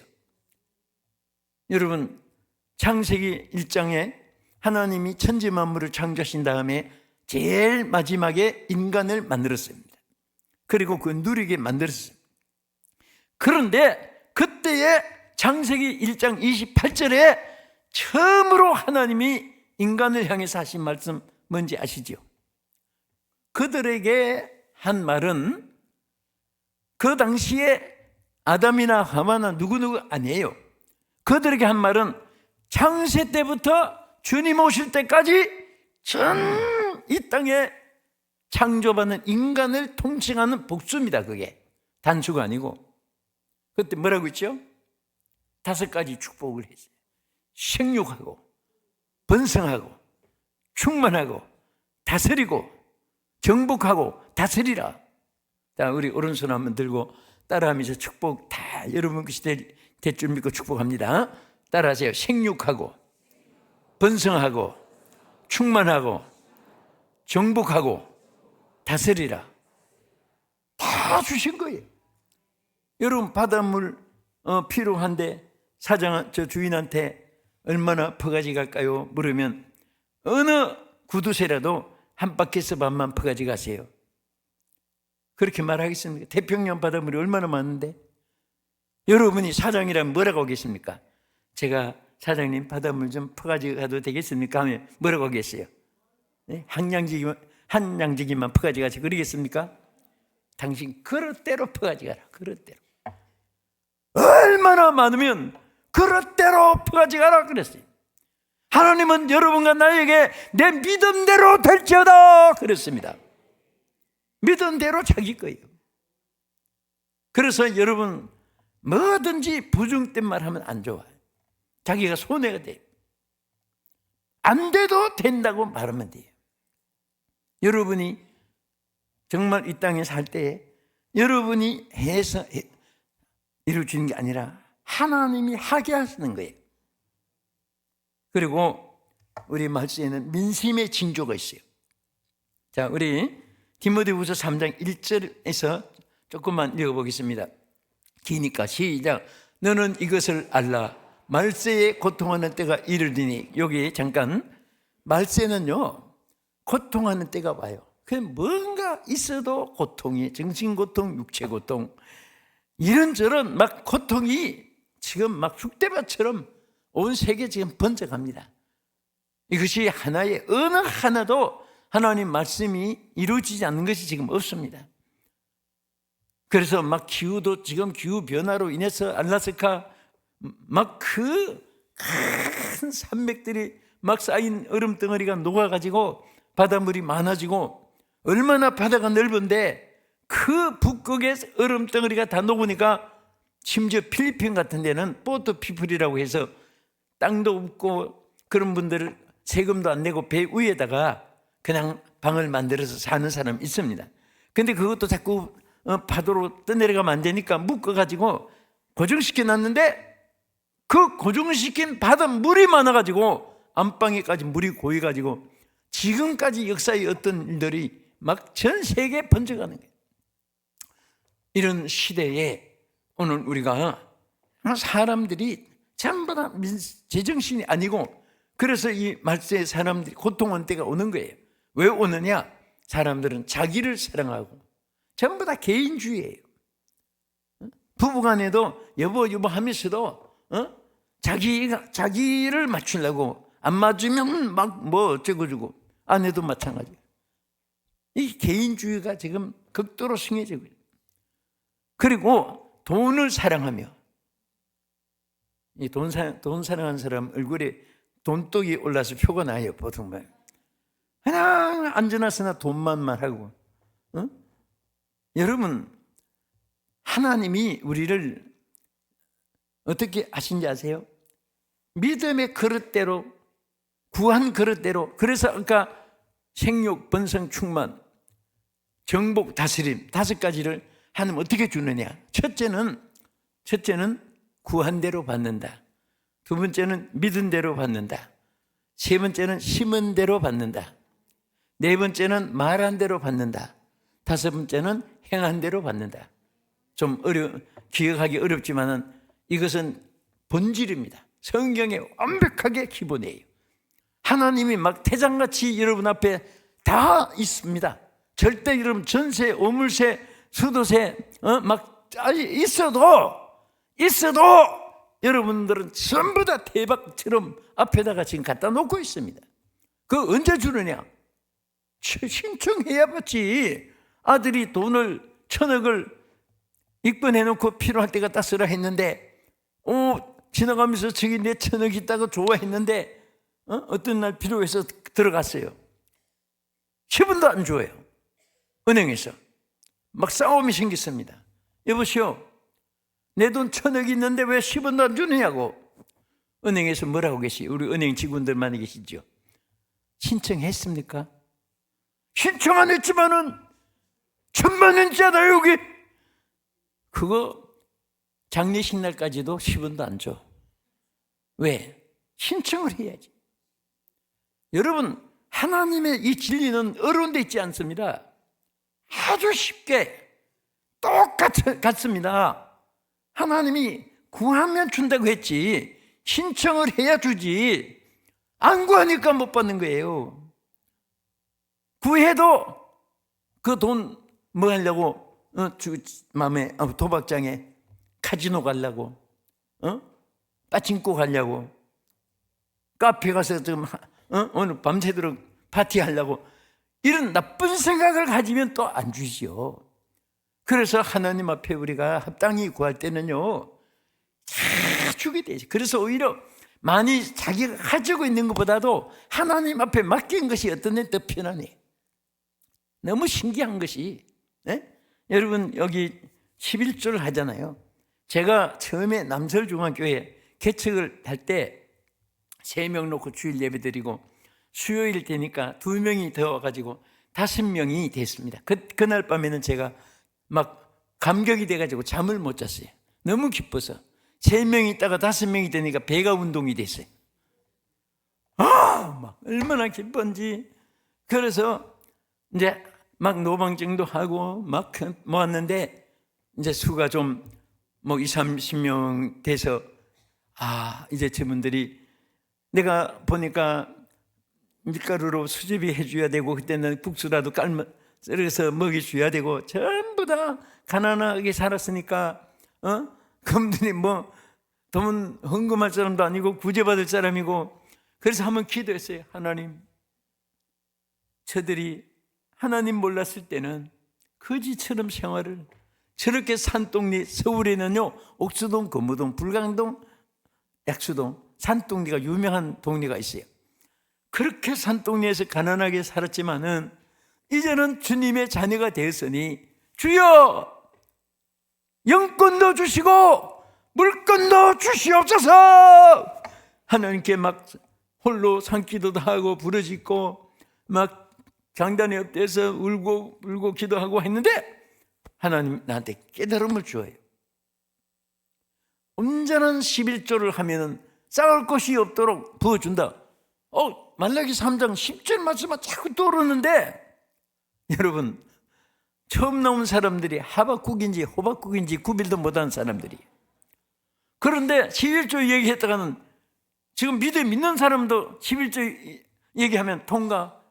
여러분 창세기 1장에 하나님이 천지 만물을 창조하신 다음에 제일 마지막에 인간을 만들었습니다. 그리고 그 누리게 만들었어요. 그런데 그때에 창세기 1장 28절에 처음으로 하나님이 인간을 향해서 하신 말씀 뭔지 아시죠? 그들에게 한 말은 그 당시에 아담이나 하와나 누구누구 아니에요. 그들에게 한 말은 창세 때부터 주님 오실 때까지 전 이 땅에 창조받는 인간을 통칭하는 복수입니다. 그게 단수가 아니고. 그때 뭐라고 했죠? 5가지 축복을 했어요. 생육하고 번성하고 충만하고 다스리고 정복하고 다스리라. 자, 우리 오른손 한번 들고 따라하면서 축복 다 여러분 것이 될 줄 믿고 축복합니다. 따라하세요. 생육하고 번성하고 충만하고 정복하고 다스리라. 다 주신 거예요. 여러분 바닷물 필요한데 저 주인한테 얼마나 퍼가지 갈까요? 물으면 어느 구두쇠라도 한 바퀴에서 반만 퍼가지 가세요. 그렇게 말하겠습니까? 태평양 바닷물이 얼마나 많은데 여러분이 사장이라면 뭐라고 하겠습니까? 제가 사장님 바닷물 좀 퍼가지 가도 되겠습니까? 하면 뭐라고 하겠어요? 네? 한 양지기만 퍼가지 가지 그러겠습니까? 당신 그릇대로 퍼가지 가라. 그릇대로 얼마나 많으면 그릇대로 퍼가지 가라 그랬어요. 하나님은 여러분과 나에게 내 믿음대로 될지어다 그랬습니다. 믿음대로 자기 거예요. 그래서 여러분 뭐든지 부정된 말 하면 안 좋아요. 자기가 손해가 돼요. 안 돼도 된다고 말하면 돼요. 여러분이 정말 이 땅에 살 때 여러분이 해서 이루어지는 게 아니라 하나님이 하게 하시는 거예요. 그리고 우리 말씀에는 민심의 징조가 있어요. 자, 우리 디모데후서 3장 1절에서 조금만 읽어보겠습니다. 기니까 시작. 너는 이것을 알라. 말세에 고통하는 때가 이르리니. 여기 잠깐 말세는요 고통하는 때가 와요. 그냥 뭔가 있어도 고통이 정신고통, 육체고통 이런저런 막 고통이 지금 막 쑥대밭처럼 온 세계 지금 번져갑니다. 이것이 하나의 어느 하나도 하나님 말씀이 이루어지지 않는 것이 지금 없습니다. 그래서 막 기후도 지금 기후 변화로 인해서 알라스카 막 그 큰 산맥들이 막 쌓인 얼음 덩어리가 녹아가지고 바닷물이 많아지고 얼마나 바다가 넓은데 그 북극의 얼음 덩어리가 다 녹으니까 심지어 필리핀 같은 데는 보트 피플이라고 해서 땅도 없고 그런 분들을 세금도 안 내고 배 위에다가 그냥 방을 만들어서 사는 사람이 있습니다. 근데 그것도 자꾸 파도로 떠내려가면 안 되니까 묶어가지고 고정시켜 놨는데 그 고정시킨 바다 물이 많아가지고 안방에까지 물이 고여가지고 지금까지 역사의 어떤 일들이 막 전 세계에 번져가는 거예요. 이런 시대에 오늘 우리가 사람들이 전부 다 제정신이 아니고, 그래서 이 말세의 사람들이 고통한 때가 오는 거예요. 왜 오느냐? 사람들은 자기를 사랑하고 전부 다 개인주의예요. 부부간에도 여보 하면서도 자기를 맞추려고, 안 맞으면 막 뭐 어쩌고저쩌고. 아내도 마찬가지예요. 이 개인주의가 지금 극도로 심해지고 있어요. 그리고 돈을 사랑하며, 이 돈 사랑하는 사람 얼굴에 돈독이 올라서 표가 나요. 보통 말 그냥 앉아나서나 돈만 말하고. 여러분, 하나님이 우리를 어떻게 하신지 아세요? 믿음의 그릇대로, 구한 그릇대로. 그래서 아까 생육, 번성, 충만, 정복, 다스림 5가지를 하나님 어떻게 주느냐? 첫째는 구한 대로 받는다. 2번째는 믿은 대로 받는다. 3번째는 심은 대로 받는다. 4번째는 말한 대로 받는다. 5번째는 행한 대로 받는다. 좀 기억하기 어렵지만은 이것은 본질입니다. 성경에 완벽하게 기본이에요. 하나님이 막 태장같이 여러분 앞에 다 있습니다. 절대 여러분 전세, 오물세, 수도세 막 있어도 여러분들은 전부 다 대박처럼 앞에다가 지금 갖다 놓고 있습니다. 그거 언제 주느냐? 신청해야 받지. 아들이 돈을 1,000억을 입금해 놓고 필요할 때 갖다 쓰라 했는데, 지나가면서 저기 내 1,000억 있다고 좋아했는데 어떤 날 필요해서 들어갔어요. 10원도 안 줘요. 은행에서 막 싸움이 생겼습니다. 여보시오, 내 돈 1,000억 있는데 왜 10원도 안 주느냐고. 은행에서 뭐라고 계시? 우리 은행 직원들 많이 계시죠? 신청했습니까? 신청 안 했지만은 1,000만 원짜리 여기. 그거 장례식 날까지도 10원도 안 줘. 왜? 신청을 해야지. 여러분, 하나님의 이 진리는 어려운 데 있지 않습니다. 아주 쉽게 똑같습니다. 하나님이 구하면 준다고 했지 신청을 해야 주지, 안 구하니까 못 받는 거예요. 구해도 그 돈 뭐 하려고, 마음에 도박장에 카지노 가려고, 빠친코 가려고, 카페 가서 지금 오늘 밤새도록 파티하려고, 이런 나쁜 생각을 가지면 또 안 주시오. 그래서 하나님 앞에 우리가 합당히 구할 때는요, 다 주게 되죠. 그래서 오히려 많이 자기가 가지고 있는 것보다도 하나님 앞에 맡긴 것이 어떤 데 더 편하네. 너무 신기한 것이, 여러분 여기 11조를 하잖아요. 제가 처음에 남설중앙교회 개척을 할 때 3명 놓고 주일 예배 드리고, 수요일 되니까 2명이 더 와가지고 5명이 됐습니다. 그날 밤에는 제가 막 감격이 돼가지고 잠을 못 잤어요. 너무 기뻐서. 3명이 있다가 5명이 되니까 배가 운동이 됐어요. 막 얼마나 기쁜지. 그래서 이제 막 노방증도 하고 막 모았는데, 이제 수가 좀 뭐 20, 30명 돼서, 이제 저분들이 내가 보니까 밀가루로 수제비 해줘야 되고, 그때는 국수라도 썰어서 먹여줘야 되고, 전부 다 가난하게 살았으니까, 그분들이 뭐 돈 헌금할 사람도 아니고 구제받을 사람이고. 그래서 한번 기도했어요. 하나님, 저들이 하나님 몰랐을 때는 거지처럼 생활을, 저렇게 산동네, 서울에는요 옥수동, 금호동, 불광동, 약수동, 산동네가 유명한 동네가 있어요. 그렇게 산동네에서 가난하게 살았지만은 이제는 주님의 자녀가 되었으니 주여 영권도 주시고 물권도 주시옵소서. 하나님께 막 홀로 산기도도 하고 부르짖고 막 장단에 엎드려서 울고 기도하고 했는데, 하나님 나한테 깨달음을 주어요. 온전한 11조를 하면은 쌓을 것이 없도록 부어준다. 말라기 3장 10절 말씀만 자꾸 떠오르는데, 여러분, 처음 나온 사람들이 하박국인지 호박국인지 구별도 못하는 사람들이, 그런데 11조 얘기했다가는 지금 믿는 사람도 11조 얘기하면 통과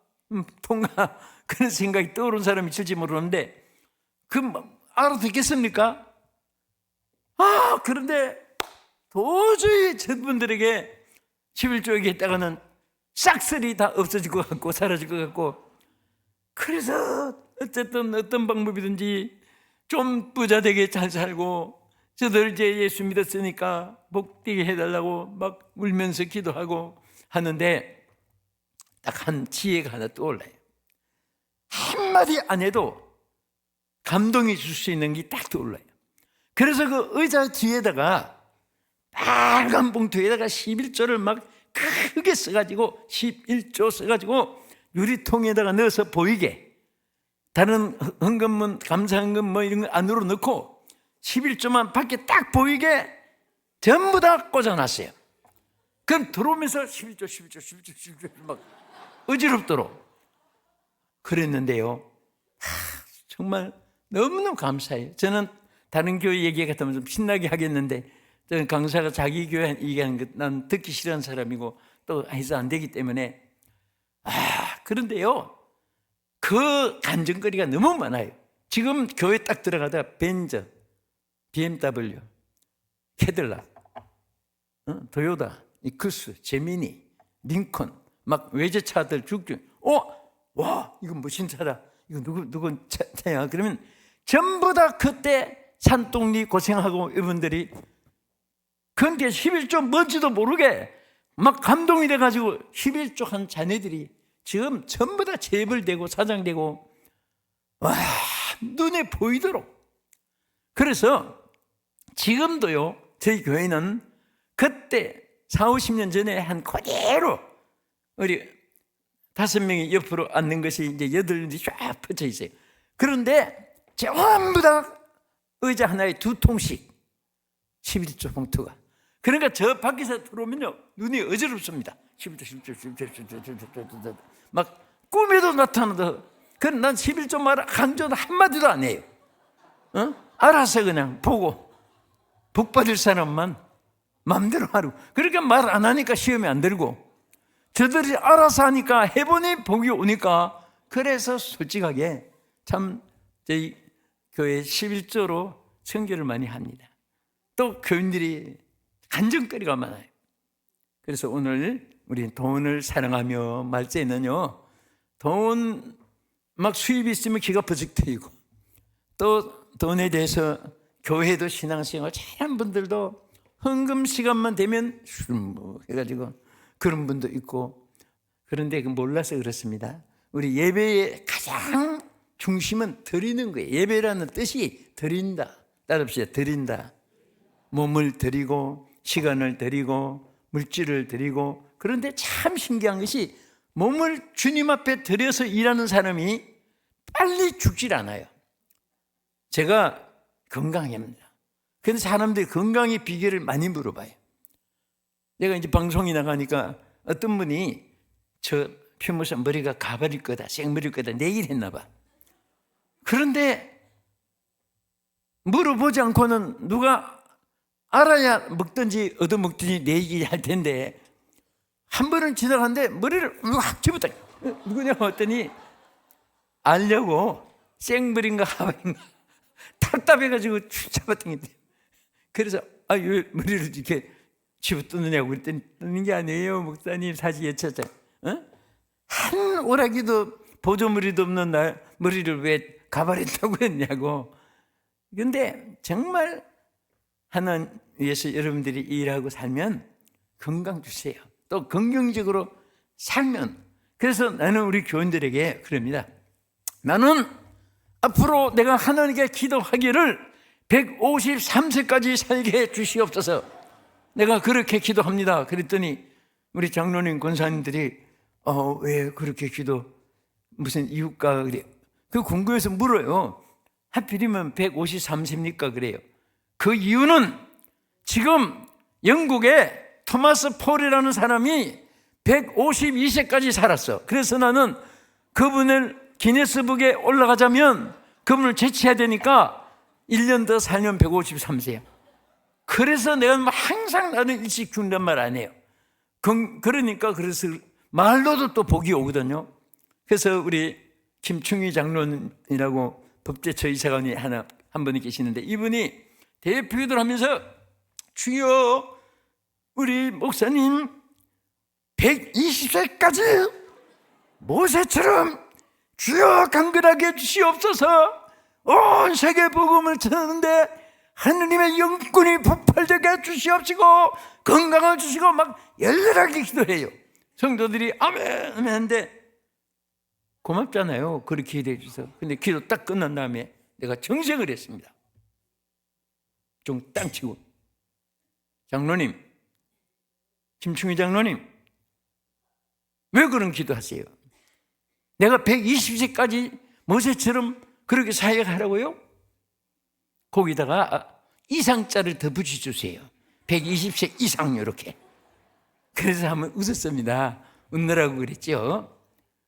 그런 생각이 떠오르는 사람이 있을지 모르는데, 알아듣겠습니까? 그런데 도저히 저분들에게 11조 얘기했다가는 싹쓸이 다 없어질 것 같고 사라질 것 같고, 그래서 어쨌든 어떤 방법이든지 좀 부자 되게 잘 살고, 저들 이제 예수 믿었으니까 복되게 해달라고 막 울면서 기도하고 하는데, 딱 한 지혜가 하나 떠올라요. 한마디 안 해도 감동이 줄 수 있는 게 딱 떠올라요. 그래서 그 의자 뒤에다가 빨간 봉투에다가 11조를 막 크게 써가지고 11조 써가지고 유리통에다가 넣어서 보이게, 다른 헌금문, 감사헌금 뭐 이런 거 안으로 넣고 11조만 밖에 딱 보이게 전부 다 꽂아놨어요. 그럼 들어오면서 11조 막 어지럽도록 그랬는데요, 정말 너무너무 감사해요. 저는 다른 교회 얘기 같으면 좀 신나게 하겠는데, 저는 강사가 자기 교회 얘기하는 것 난 듣기 싫어하는 사람이고 또 해서 안 되기 때문에, 그런데요, 그 간증거리가 너무 많아요. 지금 교회 딱 들어가다가 벤저, BMW, 캐딜락, 도요타, 이쿠스, 제미니, 링컨, 막 외제차들 쭉쭉, 와, 이건 무슨 차다, 이거 누구 차야? 그러면 전부 다 그때 산동리 고생하고 이분들이, 그런데 11조 뭔지도 모르게 막 감동이 돼가지고 11조 한 자네들이 지금 전부 다 재벌되고 사장되고, 와, 눈에 보이도록. 그래서 지금도요, 저희 교회는 그때 40-50년 전에 한 그대로 우리 5명이 옆으로 앉는 것이 이제 8이 쫙 펼쳐 있어요. 그런데 전부 다 의자 하나에 2통씩 11조 봉투가. 그러니까 저 밖에서 들어오면요, 눈이 어지럽습니다. 11조 막 꿈에도 나타나도. 그럼 난 11조 말 강조도 한마디도 안 해요. 알아서 그냥 보고 복 받을 사람만 마음대로 하루. 그러니까 말 안 하니까 시험에 안 들고, 저들이 알아서 하니까 해보니 복이 오니까. 그래서 솔직하게 참 저희 교회 11조로 선교를 많이 합니다. 또 교인들이 간증거리가 많아요. 그래서 오늘 우리 돈을 사랑하며 말세는요, 돈 막 수입이 있으면 기가 버쩍 트이고, 또 돈에 대해서 교회도 신앙생활 잘한 분들도 헌금 시간만 되면 뭐 해가지고 그런 분도 있고. 그런데 그 몰라서 그렇습니다. 우리 예배의 가장 중심은 드리는 거예요. 예배라는 뜻이 드린다. 따라합시다. 드린다. 몸을 드리고 시간을 드리고 물질을 드리고. 그런데 참 신기한 것이 몸을 주님 앞에 드려서 일하는 사람이 빨리 죽질 않아요. 제가 건강합니다. 그런데 사람들이 건강의 비결을 많이 물어봐요. 내가 이제 방송이 나가니까 어떤 분이 저 표무사 머리가 가버릴 거다, 생머릴 거다 내일 했나 봐. 그런데 물어보지 않고는 누가 알아야 먹든지 얻어먹든지 내 얘기할 텐데, 한 번은 지나갔는데 머리를 확 집었다. 누구냐고 했더니 알려고 생머리인가 하바인가 답답해가지고 잡았던 게. 그래서 왜 머리를 이렇게 집어뜯느냐고 그랬더니, 뜯는 게 아니에요 목사님, 사실 예차자. 한 오라기도 보조머리도 없는 날 머리를 왜 가발했다고 했냐고. 그런데 정말 하나님 위해서 여러분들이 일하고 살면 건강 주세요. 또 긍정적으로 살면. 그래서 나는 우리 교인들에게 그럽니다. 나는 앞으로 내가 하나님께 기도하기를 153세까지 살게 해 주시옵소서. 내가 그렇게 기도합니다. 그랬더니 우리 장로님 권사님들이 왜 그렇게 기도, 무슨 이유가 그래. 그 궁금해서 물어요. 하필이면 153세입니까? 그래요. 그 이유는 지금 영국에 토마스 폴이라는 사람이 152세까지 살았어. 그래서 나는 그분을 기네스북에 올라가자면 그분을 제치해야 되니까 1년 더 살면 153세야. 그래서 내가 항상 나는 일찍 죽는단 말 안 해요. 그러니까 그래서 말로도 또 복이 오거든요. 그래서 우리 김충희 장로님이라고 법제처 이사관이 한 분이 계시는데, 이분이 대표기도를 하면서 주여 우리 목사님 120세까지 모세처럼 주여 강건하게 해주시옵소서, 온 세계 복음을 전하는데 하느님의 영권이 폭발되게 해주시옵시고 건강을 주시고 막 열렬하게 기도해요. 성도들이 아멘 아멘 하는데 고맙잖아요, 그렇게 기도해 주셔서. 근데 기도 딱 끝난 다음에 내가 정색을 했습니다. 좀 땅 치고, 장로님, 김충희 장로님, 왜 그런 기도하세요? 내가 120세까지 모세처럼 그렇게 사역하라고요? 거기다가 이상자를 더 붙여주세요. 120세 이상 이렇게. 그래서 한번 웃었습니다. 웃느라고 그랬죠.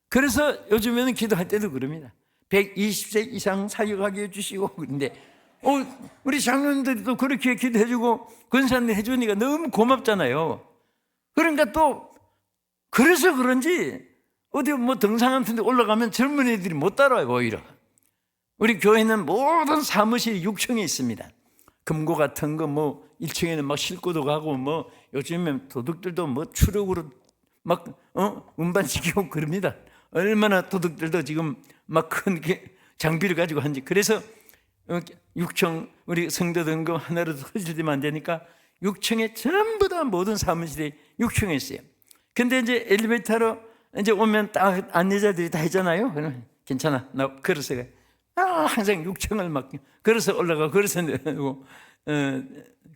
그래서 요즘에는 기도할 때도 그럽니다. 120세 이상 사역하게 해주시고. 그런데 우리 장로님들도 그렇게 기도해주고 권사님 해주니까 너무 고맙잖아요. 그러니까 또 그래서 그런지 어디 뭐 등산 같은 데 올라가면 젊은 애들이 못 따라와요. 오히려 우리 교회는 모든 사무실이 6층에 있습니다. 금고 같은 거 뭐 1층에는 막 싣고도 가고, 뭐 요즘엔 도둑들도 뭐 추력으로 막 운반시키고 그럽니다. 얼마나 도둑들도 지금 막 큰 장비를 가지고 하는지. 그래서 6층 우리 성도 등급 하나라도 허실되면 안 되니까 6층에 전부 다 모든 사무실이 6층에 있어요. 근데 이제 엘리베이터로 이제 오면 딱 안내자들이 다 하잖아요. 그러면 괜찮아, 나 걸어서 가. 항상 6층을 막 걸어서 올라가, 걸어서 내려오고,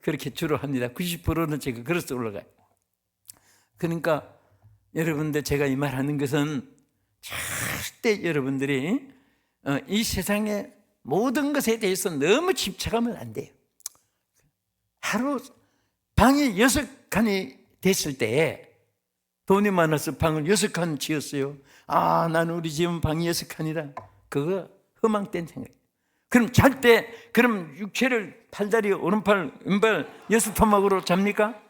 그렇게 주로 합니다. 90%는 제가 걸어서 올라가요. 그러니까 여러분들, 제가 이 말하는 것은 절대 여러분들이 이 세상의 모든 것에 대해서 너무 집착하면 안 돼요. 하루 방이 6칸이 됐을 때 돈이 많아서 방을 6칸 지었어요. 나는 우리 집은 방이 6칸이다. 그거 허망된 생각이에요. 그럼 잘 때 그럼 육체를 팔다리, 오른팔, 왼발 6토막으로 잡니까?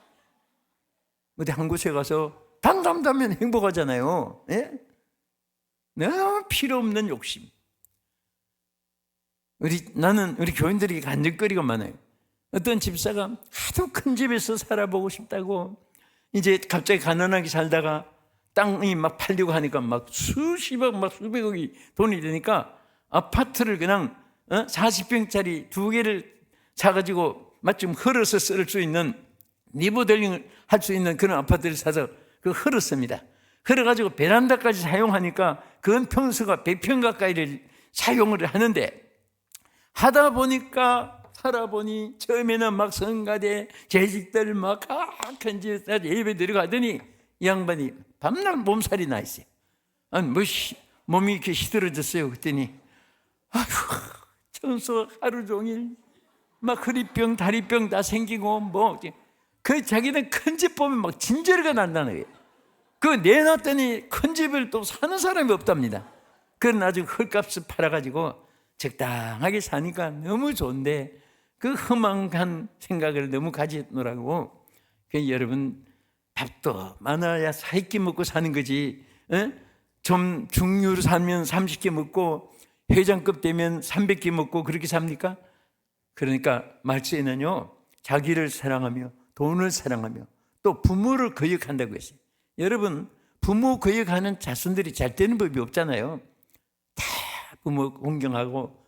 어디 한 곳에 가서 담담하면 행복하잖아요. 예? 너무 필요 없는 욕심. 우리 교인들이 간증거리가 많아요. 어떤 집사가 하도 큰 집에서 살아보고 싶다고 이제 갑자기 가난하게 살다가 땅이 막 팔리고 하니까 막 수십억, 막 수백억이 돈이 되니까 아파트를 그냥 40평짜리 2개를 사가지고 마침 헐어서 쓸 수 있는, 리모델링을 할 수 있는 그런 아파트를 사서 그 헐었습니다. 헐어가지고 베란다까지 사용하니까 그건 평수가 100평 가까이를 사용을 하는데, 하다 보니까 살아보니 처음에는 막 성가대 재직들 막 큰 집에서 예배 드려가더니 이 양반이 밤낮 몸살이 나 있어요. 몸이 이렇게 시들어졌어요. 그랬더니 청소 하루 종일 막 허리병 다리병 다 생기고, 뭐 자기는 큰 집 보면 막 진저리가 난다는 거예요. 그거 내놨더니 큰 집을 또 사는 사람이 없답니다. 그건 나중에 헐값을 팔아가지고 적당하게 사니까 너무 좋은데 그 허망한 생각을 너무 가지노라고. 여러분, 밥도 많아야 40끼 먹고 사는 거지, 좀 중류로 살면 30끼 먹고 회장급 되면 300끼 먹고 그렇게 삽니까? 그러니까 말씀에는요, 자기를 사랑하며 돈을 사랑하며 또 부모를 거역한다고 했어요. 여러분, 부모 거역하는 자손들이 잘 되는 법이 없잖아요. 다 부모 공경하고.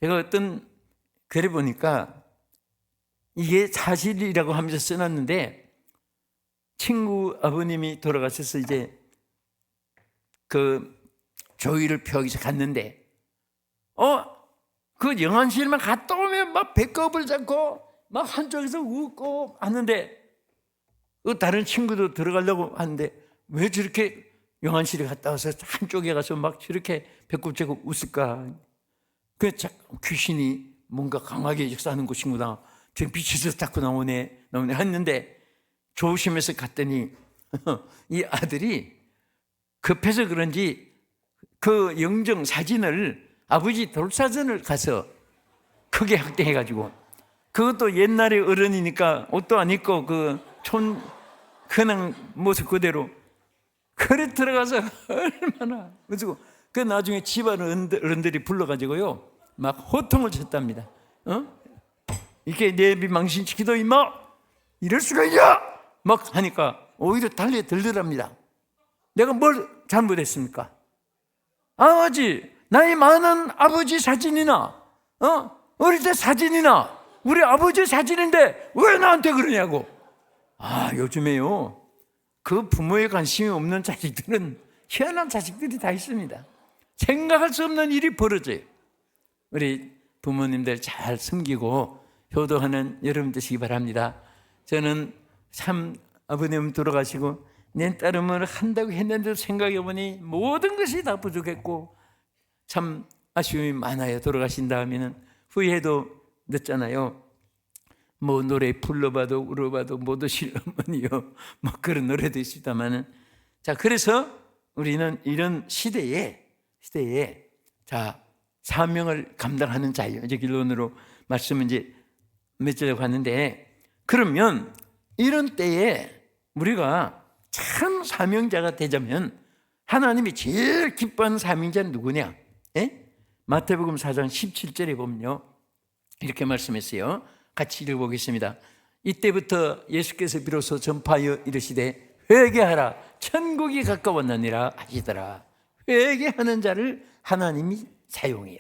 제가 어떤 글에 보니까 이게 사실이라고 하면서 써놨는데, 친구 아버님이 돌아가셔서 이제 그 조의를 표하기 위해서 갔는데, 그 영안실만 갔다 오면 막 배꼽을 잡고 막 한쪽에서 웃고 하는데, 그 다른 친구도 들어가려고 하는데 왜 저렇게 영안실에 갔다 와서 한쪽에 가서 막 저렇게 배꼽 잡고 웃을까? 그 귀신이 뭔가 강하게 역사하는 곳이구나. 저 빛에서 자꾸 나오네 했는데 조심해서 갔더니 이 아들이 급해서 그런지 그 영정 사진을 아버지 돌사전을 가서 크게 확대해가지고, 그것도 옛날에 어른이니까 옷도 안 입고 그냥 모습 그대로 그래 들어가서 얼마나 그래서 그 나중에 집안 어른들이 불러가지고요 막 호통을 쳤답니다. 이렇게 내비 망신시키도 임마 이럴 수가 있냐 막 하니까 오히려 달려들더랍니다. 내가 뭘 잘못했습니까? 아버지, 나이 많은 아버지 사진이나 어릴 때 사진이나 우리 아버지 사진인데 왜 나한테 그러냐고. 요즘에요 그 부모의 관심이 없는 자식들은 희한한 자식들이 다 있습니다. 생각할 수 없는 일이 벌어져요. 우리 부모님들 잘 섬기고 효도하는 여러분 되시기 바랍니다. 저는 참 아버님 돌아가시고 내 딸은 한다고 했는데 생각해 보니 모든 것이 다 부족했고 참 아쉬움이 많아요. 돌아가신 다음에는 후회도 늦잖아요. 뭐 노래 불러봐도 울어봐도 못 오실 어머니요 뭐 그런 노래도 있습니다만은, 자 그래서 우리는 이런 시대에 자 사명을 감당하는 자예요. 이제 결론으로 말씀은 이제 몇 절에 갔는데, 그러면 이런 때에 우리가 참 사명자가 되자면 하나님이 제일 기뻐하는 사명자는 누구냐? 마태복음 4장 17절에 보면요 이렇게 말씀했어요. 같이 읽어보겠습니다. 이때부터 예수께서 비로소 전파하여 이르시되 회개하라 천국이 가까웠느니라 하시더라. 회개하는 자를 하나님이 사용해요.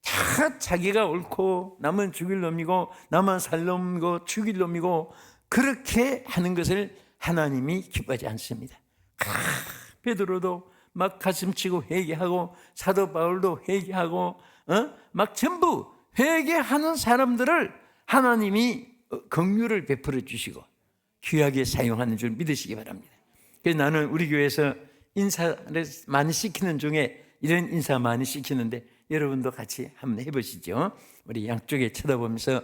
다 자기가 옳고 남은 죽일 놈이고 남은 살 놈이고 죽일 놈이고 그렇게 하는 것을 하나님이 기뻐하지 않습니다. 베드로도 막 가슴치고 회개하고 사도 바울도 회개하고 막 전부 회개하는 사람들을 하나님이 긍휼을 베풀어 주시고 귀하게 사용하는 줄 믿으시기 바랍니다. 그래서 나는 우리 교회에서 인사를 많이 시키는 중에 이런 인사 많이 시키는데 여러분도 같이 한번 해보시죠. 우리 양쪽에 쳐다보면서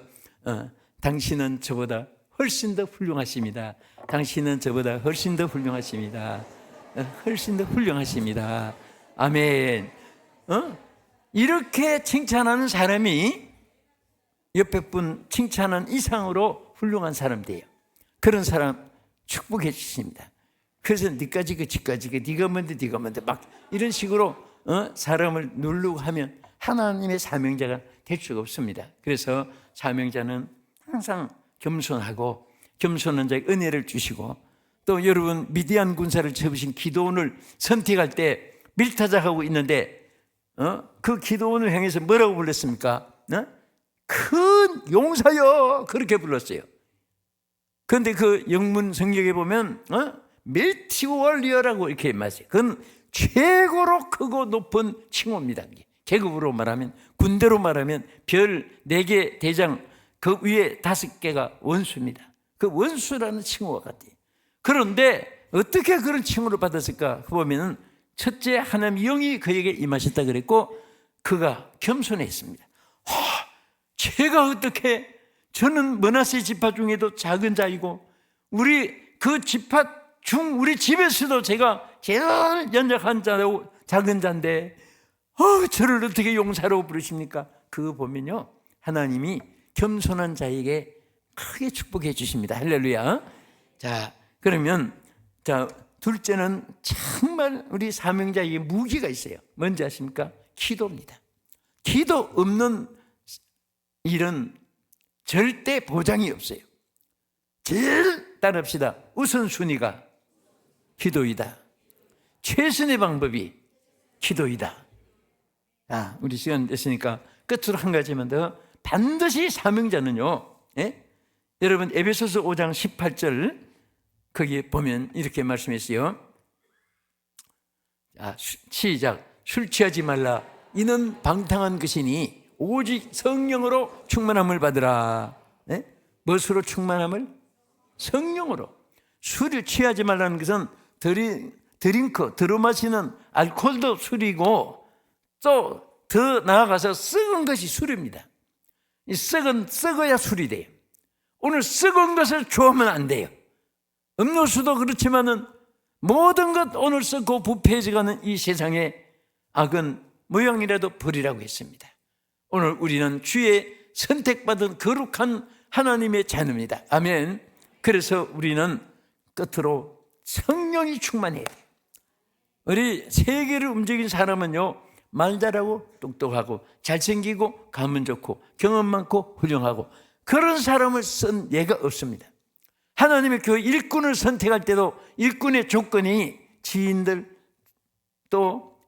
당신은 저보다 훨씬 더 훌륭하십니다. 당신은 저보다 훨씬 더 훌륭하십니다. 훨씬 더 훌륭하십니다. 아멘. 이렇게 칭찬하는 사람이 옆에 분 칭찬한 이상으로 훌륭한 사람 돼요. 그런 사람 축복해 주십니다. 그래서 니까지 그 지까지 그 네가 뭔데 네가 뭔데 막 이런 식으로 사람을 누르고 하면 하나님의 사명자가 될 수가 없습니다. 그래서 사명자는 항상 겸손하고 겸손한 자에게 은혜를 주시고, 또 여러분 미디안 군사를 접으신 기드온을 선택할 때 밀타작하고 있는데 그 기드온을 향해서 뭐라고 불렀습니까? 큰 용사여 그렇게 불렀어요. 그런데 그 영문 성경에 보면 밀티 월리어라고 이렇게 말해요. 그건 최고로 크고 높은 칭호입니다. 계급으로 말하면, 군대로 말하면 별 4개 대장 그 위에 5개가 원수입니다. 그 원수라는 칭호가 같아요. 그런데 어떻게 그런 칭호를 받았을까? 보면은 첫째 하나님 영이 그에게 임하셨다 그랬고 그가 겸손했습니다. 제가 어떻게, 저는 므낫세 지파 중에도 작은 자이고 우리 그 지파 중 우리 집에서도 제가 제일 연약한 자고 작은 자인데 저를 어떻게 용사로 부르십니까? 그거 보면요 하나님이 겸손한 자에게 크게 축복해 주십니다. 할렐루야. 자 그러면 자 둘째는 정말 우리 사명자에게 무기가 있어요. 뭔지 아십니까? 기도입니다. 기도 없는 일은 절대 보장이 없어요. 제일 따릅시다. 우선순위가 기도이다. 최선의 방법이 기도이다. 우리 시간 됐으니까 끝으로 한 가지만 더. 반드시 사명자는요, 여러분 에베소서 5장 18절 거기에 보면 이렇게 말씀했어요. 시작. 술 취하지 말라. 이는 방탕한 것이니 오직 성령으로 충만함을 받으라. 무엇으로 충만함을? 성령으로. 술을 취하지 말라는 것은 드링크, 들어마시는 알코올도 술이고 또 더 나아가서 썩은 것이 술입니다. 이 썩어야 술이 돼요. 오늘 썩은 것을 좋아하면 안 돼요. 음료수도 그렇지만은 모든 것 오늘 썩고 부패해져가는 이 세상에 악은 모양이라도 버리라고 했습니다. 오늘 우리는 주의 선택받은 거룩한 하나님의 자녀입니다. 아멘. 그래서 우리는 끝으로 성령이 충만해야 돼요. 우리 세계를 움직인 사람은요, 말 잘하고 똑똑하고 잘생기고 가면 좋고 경험 많고 훌륭하고 그런 사람을 쓴 예가 없습니다. 하나님의 교회 일꾼을 선택할 때도 일꾼의 조건이 지인들 또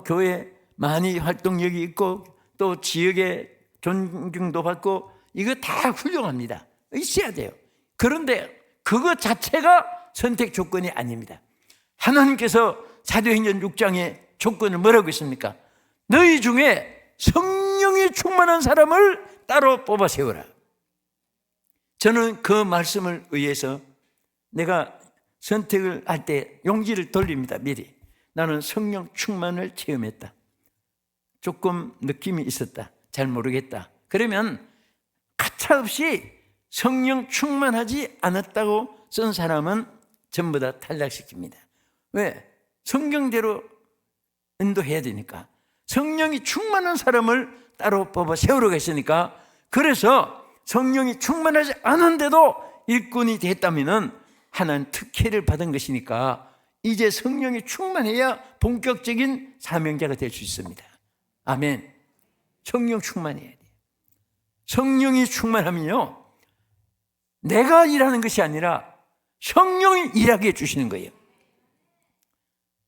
교회 많이 활동력이 있고 또 지역에 존경도 받고 이거 다 훌륭합니다. 있어야 돼요. 그런데 그것 자체가 선택 조건이 아닙니다. 하나님께서 사도행전 6장에 조건을 뭐라고 했습니까? 너희 중에 성령이 충만한 사람을 따로 뽑아 세우라. 저는 그 말씀을 의해서 내가 선택을 할 때 용기를 돌립니다. 미리. 나는 성령 충만을 체험했다. 조금 느낌이 있었다. 잘 모르겠다. 그러면 가차없이 성령 충만하지 않았다고 쓴 사람은 전부 다 탈락시킵니다. 왜? 성경대로 인도해야 되니까. 성령이 충만한 사람을 따로 뽑아 세우려고 했으니까, 그래서 성령이 충만하지 않은데도 일꾼이 됐다면 하나님 특혜를 받은 것이니까 이제 성령이 충만해야 본격적인 사명자가 될 수 있습니다. 아멘. 성령 충만해야 돼요. 성령이 충만하면요, 내가 일하는 것이 아니라 성령이 일하게 해주시는 거예요.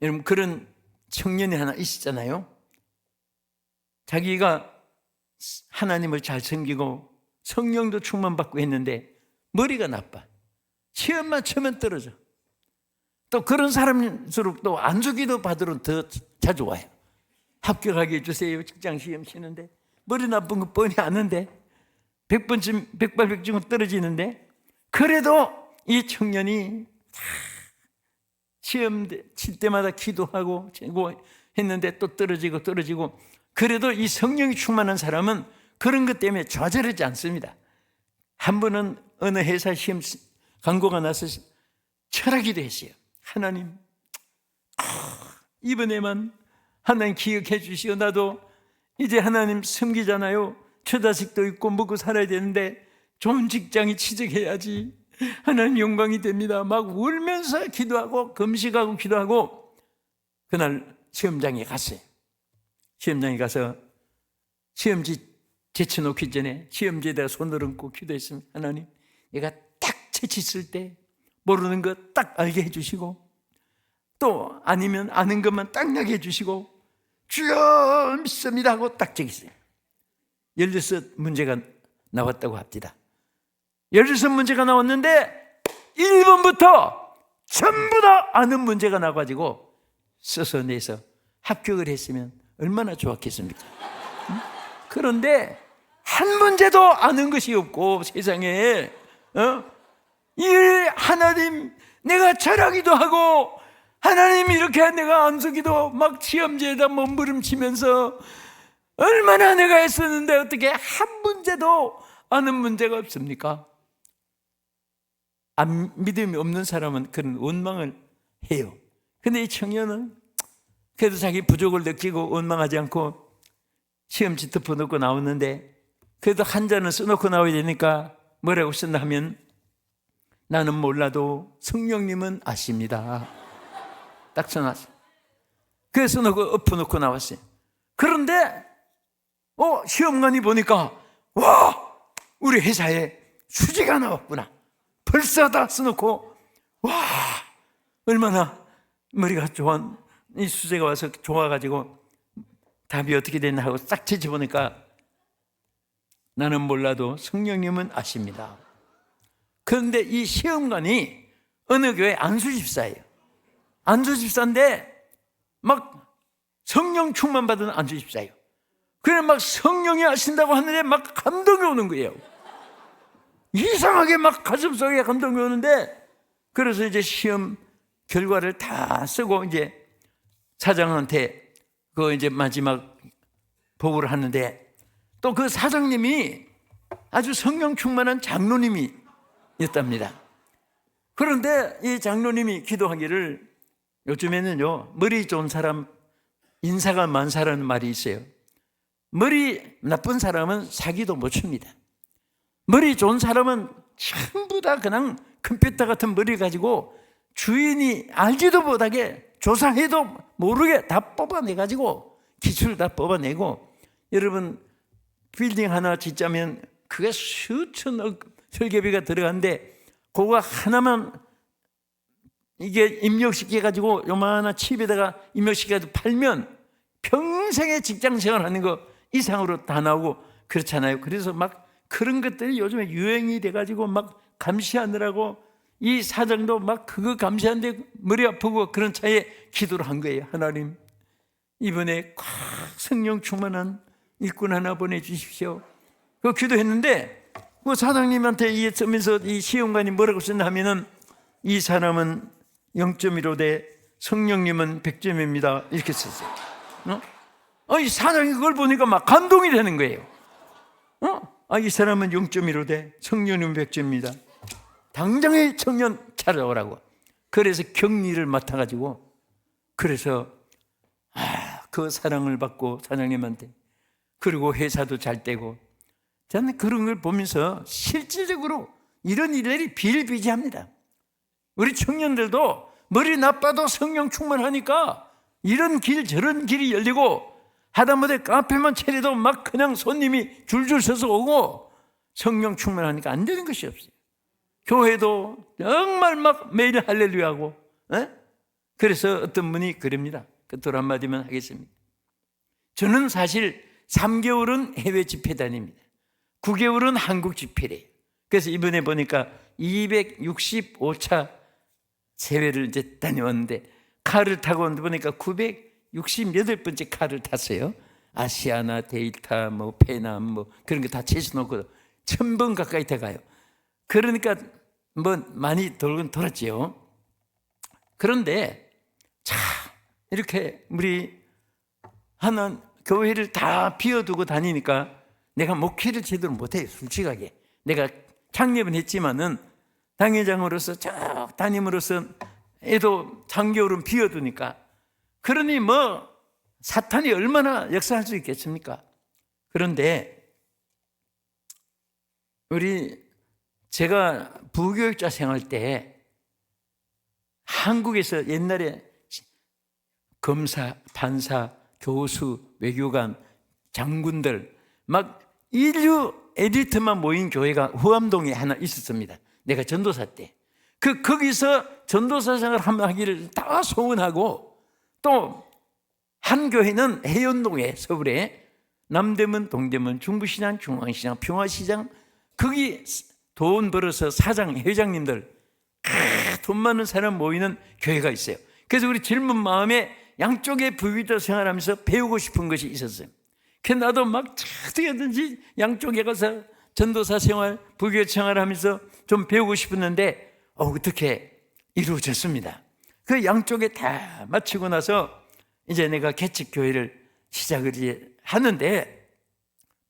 여러분, 그런 청년이 하나 있었잖아요. 자기가 하나님을 잘 섬기고 성령도 충만받고 했는데 머리가 나빠. 시험만 치면 떨어져. 또 그런 사람일수록 또 안수기도 받으러 더 자주 와요. 합격하게 해주세요. 직장 시험 치는데 머리 나쁜 거 뻔히 아는데 100번쯤 백발백중은 떨어지는데, 그래도 이 청년이 시험 칠 때마다 기도하고 했는데 또 떨어지고 그래도 이 성령이 충만한 사람은 그런 것 때문에 좌절하지 않습니다. 한 번은 어느 회사 시험 광고가 나서 철하기도 했어요. 하나님, 이번에만 하나님 기억해 주시오. 나도 이제 하나님 섬기잖아요. 처자식도 있고 먹고 살아야 되는데 좋은 직장에 취직해야지. 하나님 영광이 됩니다. 막 울면서 기도하고 금식하고 기도하고 그날 시험장에 갔어요. 시험장에 가서 시험지 제쳐놓기 전에 시험지에다가 손을 얹고 기도했습니다. 하나님, 얘가 딱 제쳤을 때 모르는 거 딱 알게 해주시고 또 아니면 아는 것만 딱 나게 해주시고 주여 믿습니다 하고 딱 적었어요. 16문제가 나왔다고 합니다. 16문제가 나왔는데 1번부터 전부 다 아는 문제가 나가지고 써서 내서 합격을 했으면 얼마나 좋았겠습니까? 그런데 한 문제도 아는 것이 없고 세상에 이 하나님, 내가 절하기도 하고 하나님 이렇게 내가 안수기도 막 시험지에다 몸부림치면서 얼마나 내가 했었는데 어떻게 한 문제도 아는 문제가 없습니까? 믿음이 없는 사람은 그런 원망을 해요. 근데 이 청년은 그래도 자기 부족을 느끼고 원망하지 않고 시험지 덮어놓고 나왔는데, 그래도 한 잔은 써놓고 나와야 되니까 뭐라고 쓴다 하면 나는 몰라도 성령님은 아십니다. 딱 써놨어요. 그래서 엎어놓고 나왔어요. 그런데 시험관이 보니까 와, 우리 회사에 수지가 나왔구나. 벌써 다 써놓고 와, 얼마나 머리가 좋은 이 수지가 와서 좋아가지고 답이 어떻게 됐나 하고 싹 뒤집어보니까 나는 몰라도 성령님은 아십니다. 그런데 이 시험관이 어느 교회 안수집사예요. 안수집사인데 막 성령 충만 받은 안수집사예요. 그래 막 성령이 아신다고 하는데 막 감동이 오는 거예요. 이상하게 막 가슴속에 감동이 오는데, 그래서 이제 시험 결과를 다 쓰고 이제 사장한테 그 이제 마지막 보고를 하는데, 또 그 사장님이 아주 성령 충만한 장로님이었답니다. 그런데 이 장로님이 기도하기를, 요즘에는요 머리 좋은 사람 인사가 만사라는 말이 있어요. 머리 나쁜 사람은 사기도 못 칩니다. 머리 좋은 사람은 전부 다 그냥 컴퓨터 같은 머리 가지고 주인이 알지도 못하게 조사해도 모르게 다 뽑아내가지고 기술 다 뽑아내고, 여러분 빌딩 하나 짓자면 그게 수천억 설계비가 들어가는데 그거 하나만 이게 입력시켜가지고 요만한 칩에다가 입력시켜가지고 팔면 평생의 직장생활 하는 거 이상으로 다 나오고 그렇잖아요. 그래서 막 그런 것들이 요즘에 유행이 돼가지고 막 감시하느라고 이 사장도 막 그거 감시하는데 머리 아프고 그런 차에 기도를 한 거예요. 하나님, 이번에 꽉 성령 충만한 일꾼 하나 보내주십시오. 그 기도했는데 그 사장님한테 이 쓰면서 이 시험관이 뭐라고 썼나 하면은, 이 사람은 0.15 대 성령님은 100점입니다 이렇게 썼어요. 이 사장이 그걸 보니까 막 감동이 되는 거예요. 이 사람은 0.15 대 성령님은 100점입니다. 당장에 청년 찾아오라고. 그래서 격리를 맡아가지고, 그래서 그 사랑을 받고 사장님한테, 그리고 회사도 잘 되고, 저는 그런 걸 보면서 실질적으로 이런 일들이 비일비재합니다. 우리 청년들도 머리 나빠도 성령 충만하니까 이런 길 저런 길이 열리고, 하다못해 카페만 차려도 막 그냥 손님이 줄줄 서서 오고, 성령 충만하니까 안 되는 것이 없어요. 교회도 정말 막 매일 할렐루야하고. 그래서 어떤 분이 그럽니다. 끝으로 한마디만 하겠습니다. 저는 사실 3개월은 해외 집회 다닙니다. 9개월은 한국 집회래요. 그래서 이번에 보니까 265차 세회를 이제 다녀왔는데, 카를 타고 오는데 보니까 968번째 카를 탔어요. 아시아나 데이터 뭐 페남 뭐 그런 거 다 채워놓고 1000번 가까이 돼가요. 그러니까 뭐 많이 돌긴 돌았지요. 그런데 참 이렇게 우리 하는 교회를 다 비워두고 다니니까 내가 목회를 제대로 못해요. 솔직하게 내가 창립은 했지만은 당회장으로서 쭉 담임으로서 애도 3개월은 비워두니까, 그러니 뭐 사탄이 얼마나 역사할 수 있겠습니까? 그런데 제가 부교육자 생활 때 한국에서 옛날에 검사, 판사, 교수, 외교관, 장군들 막 인류 엘리트만 모인 교회가 후암동에 하나 있었습니다. 내가 전도사 때 거기서 전도사 생활 하기를 다 소원하고, 또 한 교회는 해운동에, 서울에 남대문, 동대문, 중부시장, 중앙시장, 평화시장, 거기 돈 벌어서 사장, 회장님들 돈 많은 사람 모이는 교회가 있어요. 그래서 우리 젊은 마음에 양쪽에 부교육자 생활하면서 배우고 싶은 것이 있었어요. 그래서 나도 막 어떻게든지 양쪽에 가서 전도사 생활, 부교육 생활하면서 좀 배우고 싶었는데 어떻게 이루어졌습니다. 그 양쪽에 다 마치고 나서 이제 내가 개척교회를 시작을 이제 하는데,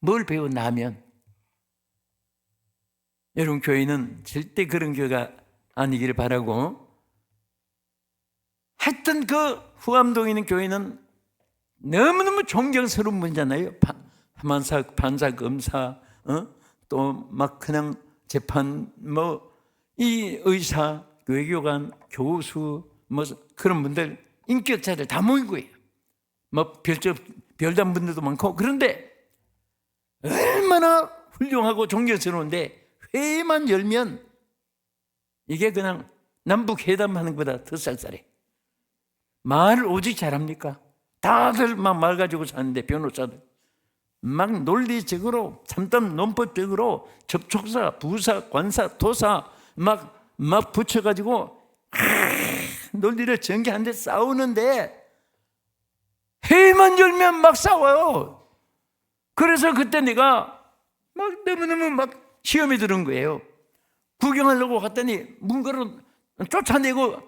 뭘 배웠나 하면, 여러분 교회는 절대 그런 교회가 아니기를 바라고, 하여튼 그 후암동에 있는 교회는 너무너무 존경스러운 분이잖아요. 판사, 검사, 또 막 그냥 재판, 뭐 이 의사, 외교관, 교수, 뭐 그런 분들, 인격자들 다 모이고 해요. 뭐 별단 분들도 많고. 그런데 얼마나 훌륭하고 존경스러운데, 회의만 열면 이게 그냥 남북 회담하는 것보다 더 쌀쌀해. 말을 오직 잘합니까? 다들 막 말 가지고 사는데, 변호사들 막 논리적으로, 참담 논법적으로 접촉사, 부사, 관사, 도사 막 붙여가지고 논리를 전개하는데 싸우는데, 회의만 열면 막 싸워요. 그래서 그때 내가 막 너무너무 막 시험에 들은 거예요. 구경하려고 갔더니 문가로 쫓아내고,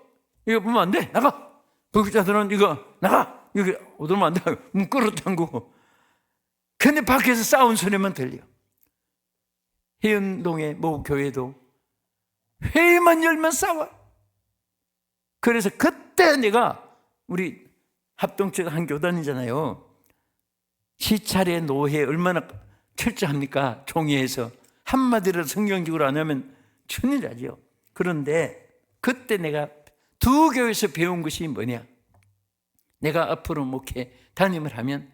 이거 보면 안 돼, 나가. 부교자들은 이거 나가, 이거 오들면 안 돼, 문 끌어 당기고. 근데 밖에서 싸운 소리만 들려. 해운동의 모 교회도 회의만 열면 싸워. 그래서 그때 내가 우리 합동체가 한 교단이잖아요. 시찰의 노회 얼마나 철저합니까? 종이에서 한마디로 성경적으로 안 하면 큰일나죠. 그런데 그때 내가 두 교회에서 배운 것이 뭐냐? 내가 앞으로 목회 담임을 하면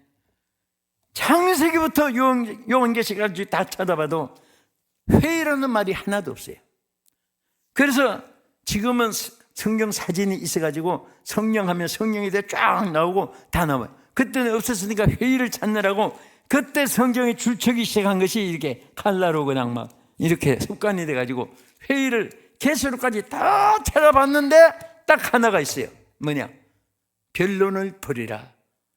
창세기부터 요한계시까지 다 찾아봐도 회의라는 말이 하나도 없어요. 그래서 지금은 성경 사진이 있어가지고 성령하면 성령에 대해 쫙 나오고 다 나와요. 그때는 없었으니까 회의를 찾느라고 그때 성경에 줄쳐기 시작한 것이 이렇게 칼라로 그냥 막 이렇게 습관이 돼가지고 회의를 계시록까지 다 찾아봤는데 딱 하나가 있어요. 뭐냐? 변론을 버리라.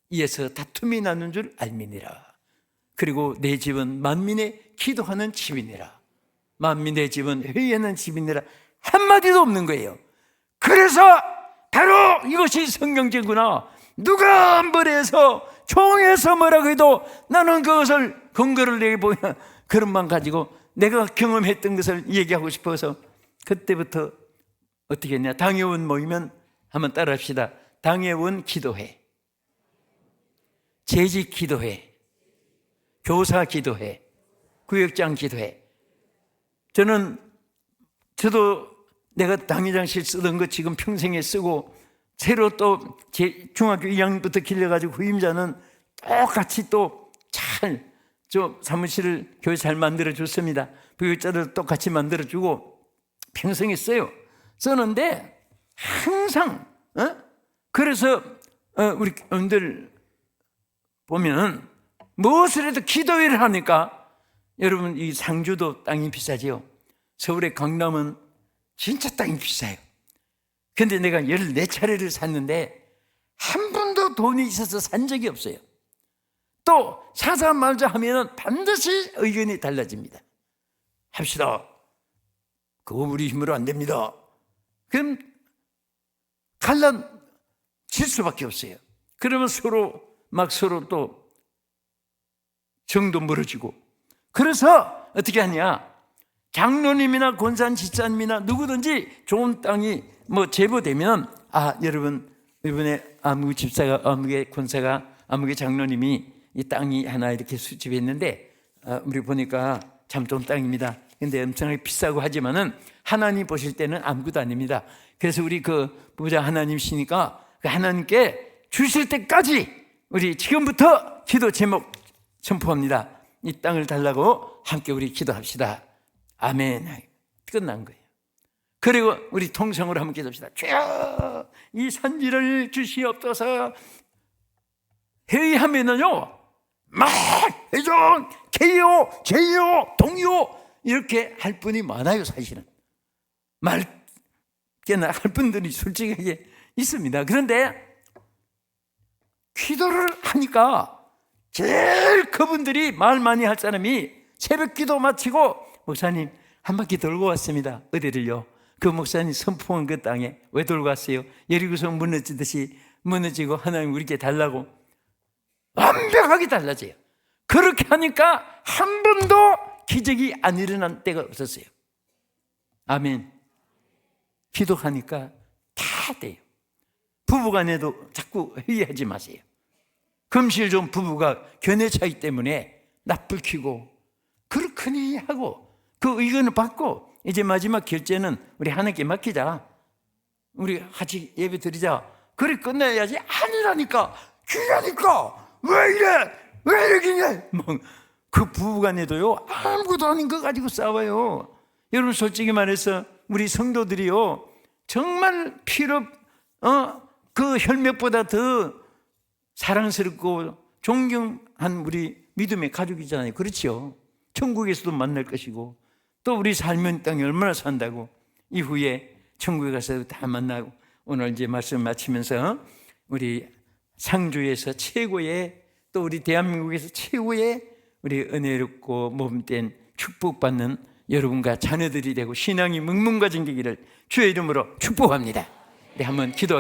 이에서 다툼이 나는 줄 알미니라. 그리고 내 집은 만민의 기도하는 집이니라. 만민의 집은 회의하는 집이니라. 한마디도 없는 거예요. 그래서 바로 이것이 성경제구나. 누가 뭐래서 종에서 뭐라고 해도 나는 그것을 근거를 내보면 그런 만 가지고 내가 경험했던 것을 얘기하고 싶어서 그때부터 어떻게 했냐? 당회원 모이면 한번 따라합시다. 당회원 기도회, 재직 기도회, 교사 기도회, 구역장 기도회. 저도 내가 당회장실 쓰던 거 지금 평생에 쓰고 새로 또 제 중학교 2학년부터 길러가지고 후임자는 똑같이 또 잘 사무실을 교회 잘 만들어줬습니다. 부역자들 똑같이 만들어주고 평생에 써요. 쓰는데 항상 그래서 우리 여러분들 보면 무엇을 해도 기도회를 하니까 여러분 이 상주도 땅이 비싸지요. 서울의 강남은 진짜 땅이 비싸요. 근데 내가 14차례를 샀는데 한 번도 돈이 있어서 산 적이 없어요. 또 사자 말자 하면 반드시 의견이 달라집니다. 합시다. 그거 우리 힘으로 안 됩니다. 그럼 갈라질 수밖에 없어요. 그러면 서로 또 정도 멀어지고. 그래서 어떻게 하냐? 장로님이나 권산지사님이나 누구든지 좋은 땅이 제보되면 여러분 이번에 아무 집사가 아무개 권사가 아무개 장로님이 이 땅이 하나 이렇게 수집했는데 우리 보니까 참 좋은 땅입니다. 근데 엄청나게 비싸고 하지만은 하나님 보실 때는 아무것도 아닙니다. 그래서 우리 그 부자 하나님이시니까 그 하나님께 주실 때까지 우리 지금부터 기도 제목 선포합니다. 이 땅을 달라고 함께 우리 기도합시다. 아멘. 끝난 거예요. 그리고 우리 통성으로 한번 기도합시다. 주여 이 산지를 주시옵소서. 회의하면은요 막 회종, 개요, 제요, 동요 이렇게 할 분이 많아요. 사실은 꽤나 할 분들이 솔직하게 있습니다. 그런데 기도를 하니까 제일 그분들이 말 많이 할 사람이 새벽 기도 마치고 목사님 한 바퀴 돌고 왔습니다. 어디를요? 그 목사님 선포한 그 땅에 왜 돌고 왔어요? 여리고성 무너지듯이 무너지고 하나님 우리에게 달라고 완벽하게 달라져요. 그렇게 하니까 한 번도 기적이 안 일어난 때가 없었어요. 아멘. 기도하니까 다 돼요. 부부간에도 자꾸 회의하지 마세요. 금실 좀 부부가 견해 차이 때문에 낯불 켜고 그렇거니 하고 그 의견을 받고 이제 마지막 결제는 우리 하나님께 맡기자. 우리 같이 예배 드리자. 그래 끝내야지. 아니라니까. 귀하니까. 왜 이래? 왜 이러기냐? 그 부부간에도요 아무것도 아닌 거 가지고 싸워요. 여러분 솔직히 말해서 우리 성도들이요 정말 그 혈맥보다 더 사랑스럽고 존경한 우리 믿음의 가족이잖아요. 그렇죠? 천국에서도 만날 것이고 또 우리 삶은 땅에 얼마나 산다고 이후에 천국에 가서 다 만나고 오늘 이제 말씀 마치면서 우리 상주에서 최고의 또 우리 대한민국에서 최고의 우리 은혜롭고 몸된 축복받는 여러분과 자녀들이 되고 신앙이 뭉뭉가진 되기를 주의 이름으로 축복합니다. 네, 한번 기도.